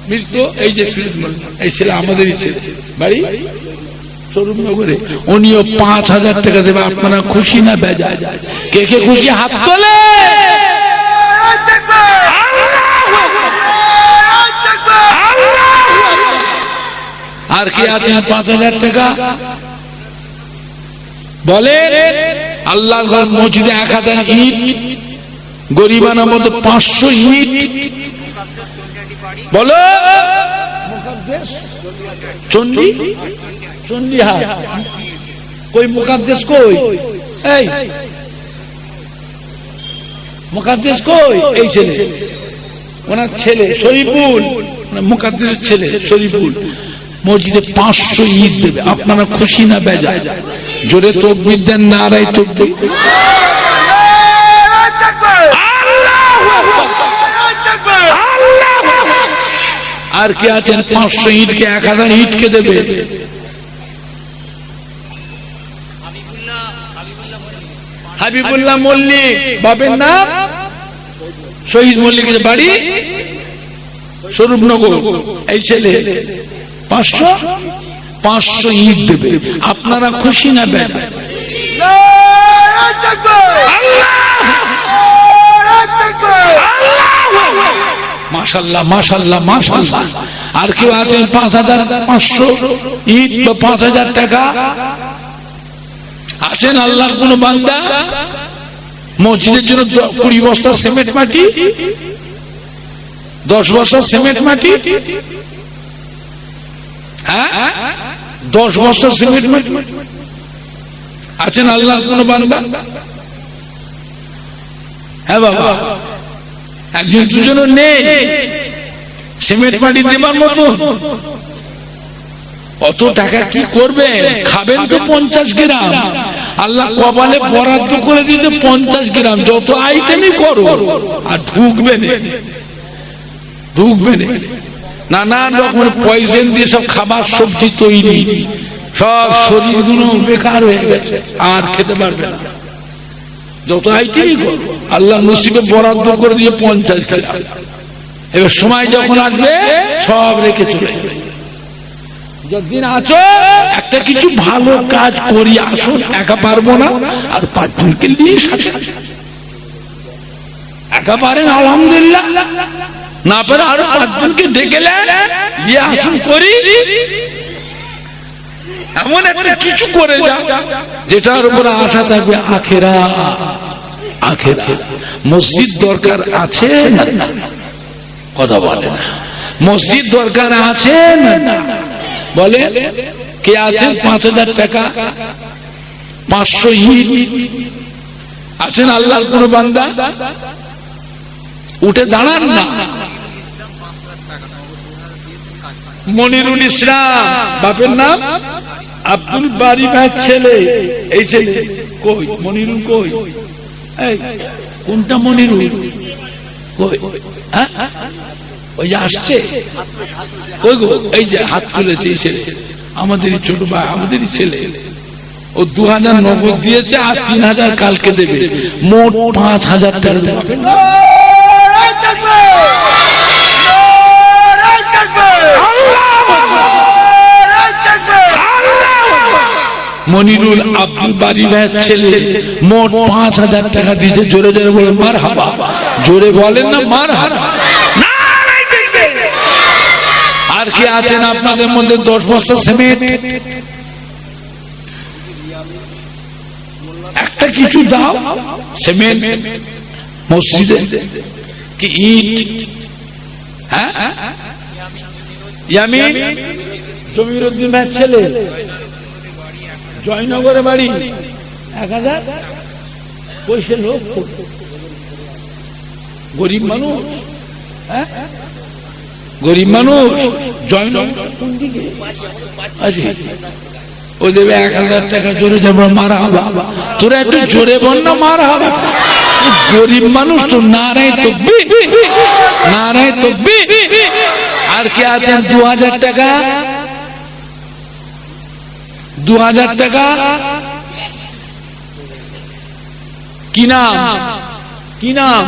মৃত্যু, এই যে ফিরোজ মোল্লা, এই ছেলে আমাদেরই ছেলে, বাড়ি স্বরূপনগরে। উনিও 5,000 টাকা দেবে। আপনারা খুশি না বেজায়? কে কে খুশি হাত তোলে? আর কি আছে 5,000 টাকা? বলে আল্লাহর ঘর মসজিদে 1,000 ইট, গরিবানা মতো 500 ইট। বলো চন্ডী চন্ডীহাট কই? মুকাদ্দেস কই? এই মুকাদ্দেস কই? এই ছেলে, ওনার ছেলে শরীফুল, মুকাদ্দেসের ছেলে শরীফুল মসজিদে 500 ইট দেবে। আপনারা খুশি না বেজায়? জোরে তাকবীর দেন, নারায়ে তাকবীর। আর কি আছেন 500 ইটকে 1,000 ইটকে দেবে? হাবিবুল্লাহ মল্লিক, বাপের নাম শহীদ মল্লিকের বাড়ি স্বরূপনগর। এই ছেলে 500 ইট দেবে। আপনারা খুশি না বেজায়? মাশাআল্লাহ মাশাআল্লাহ মাশাআল্লাহ। আর কেউ আছেন 5,500 ইট বা 5,000 টাকা আছেন? আল্লাহর কোন বান্দা মসজিদের জন্য 20 বস্তা সিমেন্ট মাটি, 10 বস্তা সিমেন্ট মাটি, হ্যাঁ 10 বস্তা সিমেন্ট মাটি আছেন? আল্লাহর কোন বান্দা? হ্যাঁ বাবা, একজন দুজনও নেই সিমেন্ট মাটি দেবার মতো। অত টাকা কি করবেন? খাবেন তো 50 গ্রাম। আল্লাহ কপালে বরাদ্দ করে দিতে 50 গ্রাম, যত আইটেমই করো আর ঢুকবে না। নানান রকমের পয়জন দিয়ে সব খাবার সবজি তৈরি, সব শরীরগুলো বেকার হয়ে গেছে, আর খেতে পারবে না। যত আইটেমই করো আল্লাহ নসিবে বরাদ্দ করে দিয়ে 50 গ্রাম। এবার সময় যখন আসবে সব রেখে চলে যাবে। যতদিন আছো একটা কিছু ভালো কাজ করি আসুন। একা পারবো না, আর 5 জনকে নিয়ে একা পারেন আলহামদুলিল্লাহ, না পারে আরো 5 জনকে ডেকে নিয়ে আসুন করি। এমন একটা কিছু করে যা যেটার উপর আশা থাকবে আখেরাত। মসজিদ দরকার আছে না? কথা বলে না। মসজিদ দরকার আছে না? বলে কে আছে? 5,000 টাকা 500 ইট আছেন? আল্লাহর কোন বান্দা উঠে দাঁড়ান না। মনিরুল ইসলাম, বাপের নাম আব্দুল বারি ভাই ছেলে। এই ছেলে কই? মনিরুল কই? এই কোনটা মনিরুল কই? ওই যে আসছে কই গো? এই যে হাত তুলেছে এই ছেলে, আমাদেরই ছোট ভাই, আমাদেরই ছেলে। ও 2,000 নগদ দিয়েছে, আর 3,000 কালকে দেবে। মোট 5,000 টাকা দেবে। মনিরুল আব্দুল বারি ভাইয়ের ছেলে মোট 5,000 টাকা দিয়েছে। জোরে জোরে বলে মারহাবা। জোরে বলেন না মারহাবা। আর কি আছেন আপনাদের মধ্যে 10 বস্তা সিমেন্ট? একটা কিছু দাও। সিমেন্ট মসজিদে কি ইট? হ্যাঁ ইয়ামিন জমিরুদ্দিন ভাইয়ের ছেলে, জয়নগরে বাড়ি। 1,000 পয়সা লোক, গরিব মানুষ, হ্যাঁ গরিব মানুষ জয়েন ও দেবে 1000 টাকা জোরে যাবো মারা হবা। তোরা একটু জোরে বল না মারা হবা। গরিব মানুষ তো নারায় তাকবীর, নারায় তাকবীর। আর কে আছেন 2000 টাকা? 2000 টাকা কি নাম? কি নাম?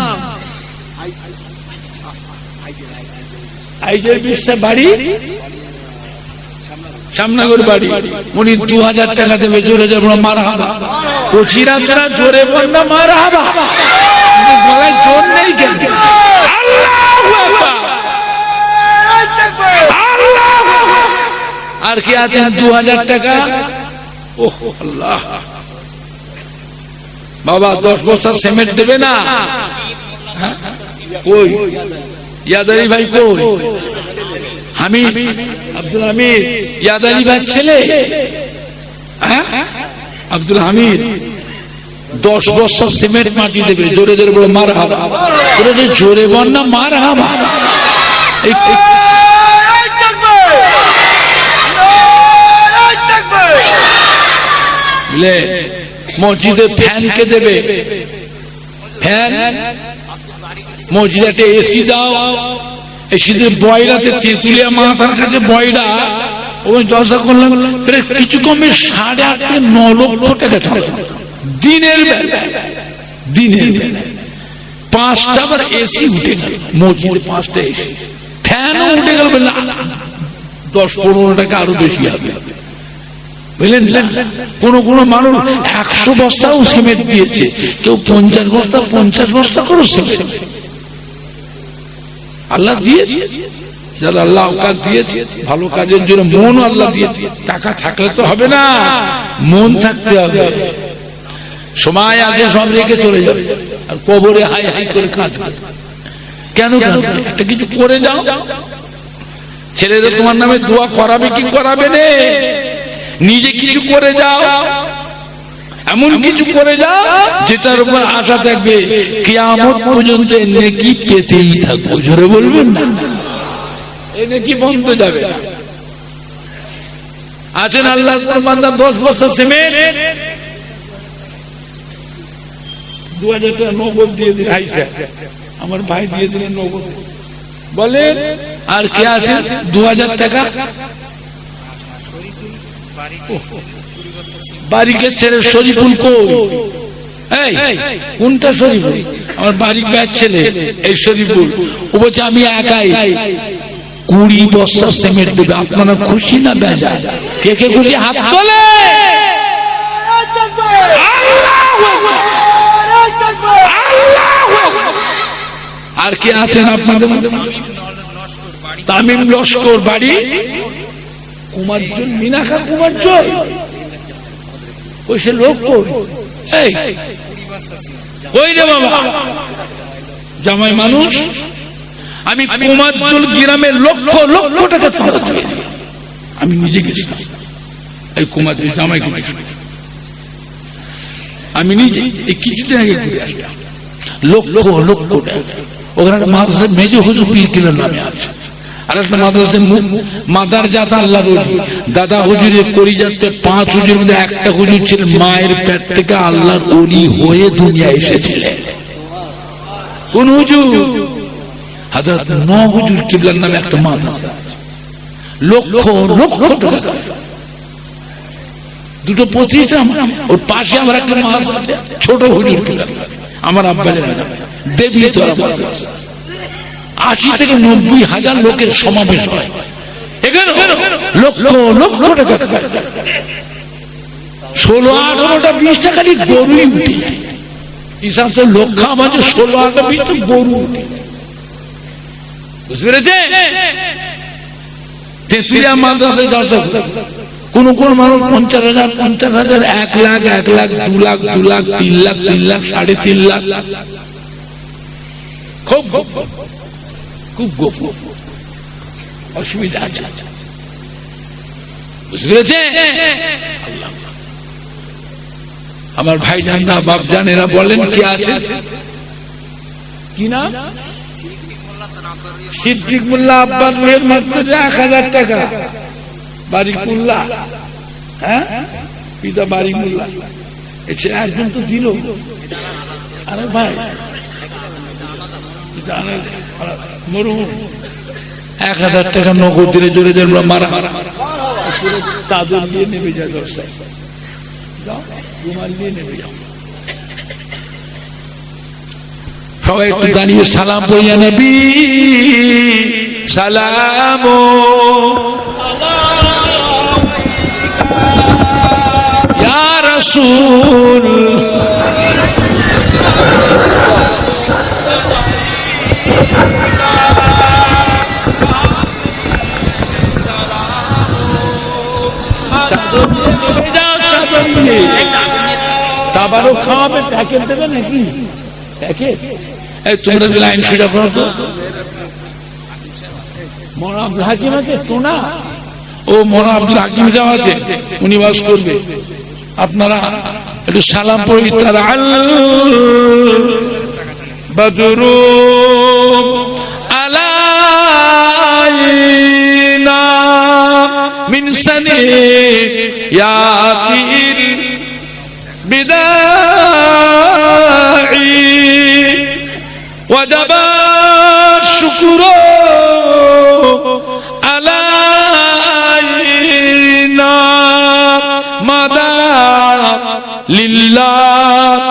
আইজের বিশ্বাস বাড়ি, সামনাগর বাড়ি। উনি 2000 টাকা দেবে, জোরে যাবো মারা হবা। কচিরা তোরা জোরে বল না মারা হবা। গলায় জোর নেই কেন? আল্লাহু আকবার, আল্লাহু আকবার। আর কি আছেন 2000 টাকা? ওহ আল্লাহ, বাবা 10 বস্তা সিমেন্ট দেবে না? কই ইয়াদারি ভাই? কই হামিদ, আব্দুল হামিদ ইয়াদারি ভাই ছেলে আব্দুল হামিদ 10 বস্তা সিমেন্ট মাটি দেবে, জোরে জোরে বলে মার হাবা। জোরে বল না মার হাবা। মসজিদে ফ্যান কে দেবে? ফ্যান মসজিদে একটা এসি দাও। এসিতে বয়রাতে তেঁতুলিয়া মাথার কাছে বয়রা, ওই দশা করলাম কিছু কমে 8.5-9 লক্ষ টাকা দিনের বেলা। দিনের বেলা 5টা আবার এসি উঠে গেল মসজিদে, 5টা এসি, ফ্যানও উঠে গেল। 10-15 টাকা আরো বেশি হবে, বুঝলেন? কোন কোন মানুষ 100 বস্তাও সিমেন্ট দিয়েছে, কেউ 50 বস্তা 50 বস্তা করে সিমেন্ট। আল্লাহ দিয়েছে, যারা আল্লাহ কাজ দিয়েছে ভালো কাজের জন্য মন আল্লাহ দিয়েছে। টাকা থাকলে তো হবে না, মন থাকতে হবে। সময় আগে সব রেখে চলে যাবে, আর কবরে হাই হাই করে কাজ কেন? একটা কিছু করে যাও। ছেলেদের তোমার নামে দোয়া করাবে কি করাবে না? নিজে কিছু করে যাও, এমন কিছু করে যাও যেটার উপর আশা থাকবে কিয়ামত পর্যন্ত নেকি পেতেই থাকবো। জোরে বলবেন না, এই নেকি বন্ধ যাবে না। আছেন আল্লাহর বান্দা 10 বছর সিমেন্ট 2000 টাকা নগদ দিয়ে দিন। আমার ভাই দিয়ে দিলেন নগদ, বলে আর কে আছে 2000 টাকা? বাড়িকে ছেড়ে শরীফুল কই? কোনটা শরীফুল? আমার বাড়ির ব্যাগ ছেলে এই শরীফুল। ও বলছে আমি একাই 20 বস্তা সিমেন্ট দেবে। আপনারা খুশি না বেজার? কে কে খুশি হাত তোলে। আর কে আছেন আপনাদের মধ্যে? তামিম লস্কর বাড়ি কুমারজন, মিনাখা কুমারজন। ওই সে লোক কই রে বাবা? জামাই মানুষ। আমি কুমারজন গ্রামে লক্ষ লক্ষ টাকা চাঁদা দিয়ে দিই। আমি নিজে গেছিলাম এই কুমারজন জামাই ঘুরে, আমি নিজে এই কিছুদিন আগে ঘুরে আসলাম। লক্ষ লক্ষ টাকা। ওখানে একটা মাদ্রাসা মেজো হুজুর পীর কিলোর নামে আছে, আর একটা মাদ্রাসা মাদার জাত আল্লাহ রলি দাদা হুজুরের করিজাতে 5 হুজুরের মধ্যে একটা হুজুর ছিলেন মায়ের পেট থেকে আল্লাহর ওলি হয়ে দুনিয়া এসেছিলেন। কোন হুজুর? হযরত নূহ হুজুর কিবলার নামে একটা মাদ্রাসা, লক্ষ লক্ষ টাকা। দুটো প্রতিষ্ঠান। ওর পাশে আমার একটা মাদ্রাসা ছোট হুজুর কিবলার, আমার আব্বা জানেন দেবী তোরা মাদ্রাসা। 80 থেকে 90 হাজার লোকের সমাবেশ হয় এখানে, লক্ষ লক্ষ টাকা। 16-18টা 20টা খালি গরুই উঠে যায়। হিসাব সে লক্ষ আমাদের 16-18টা 20টা গরু উঠে। বুঝতে পেরেছে? তেঁতুলিয়া মাদ্রাসায় দর্শক কোন কোন মানুষ 50,000 50,000 1 লাখ 1 লাখ 2 লাখ 2 লাখ 3 লাখ 3 লাখ 3.5 লাখ। খুব খুব গোপন অসুবিধা আছে। বুঝতে পেরেছে? আমার ভাই জানরা বাপ জানেরা বলেন কি আছে? কি না? সিদ্দিক মোল্লা আব্বার রুহের মাত্র 1000 টাকা, বারিক মোল্লা, হ্যাঁ পিতা বারিক মোল্লা, একজন তো দিল। আরে ভাই মরুম 1000 টাকা নগদ দিলে জোরে জোরে মারা চাদর দিয়ে নেমে যায়, দশটায় যাও রুমাল দিয়ে নেমে যাও। সবাই একটু দাঁড়িয়ে সালাম পড়িয়া নবী সালাম ইয়া রাসূল, তাবারও খাওয়াবে, প্যাকেট দেবে নাকি? প্যাকেট তোমরা লাইন সেটা করো তো। মৌলানা আব্দুল হাকিম আছে টোনা, ও মৌলানা আব্দুল হাকিম যাওয়া আছে, উনি বাস করবে। আপনারা একটু সালাম পড়ি। তারা আল বদরু আলাইনা মিন সানিয়াতিল বিদাঈ وجب الشكر علينا مدى لله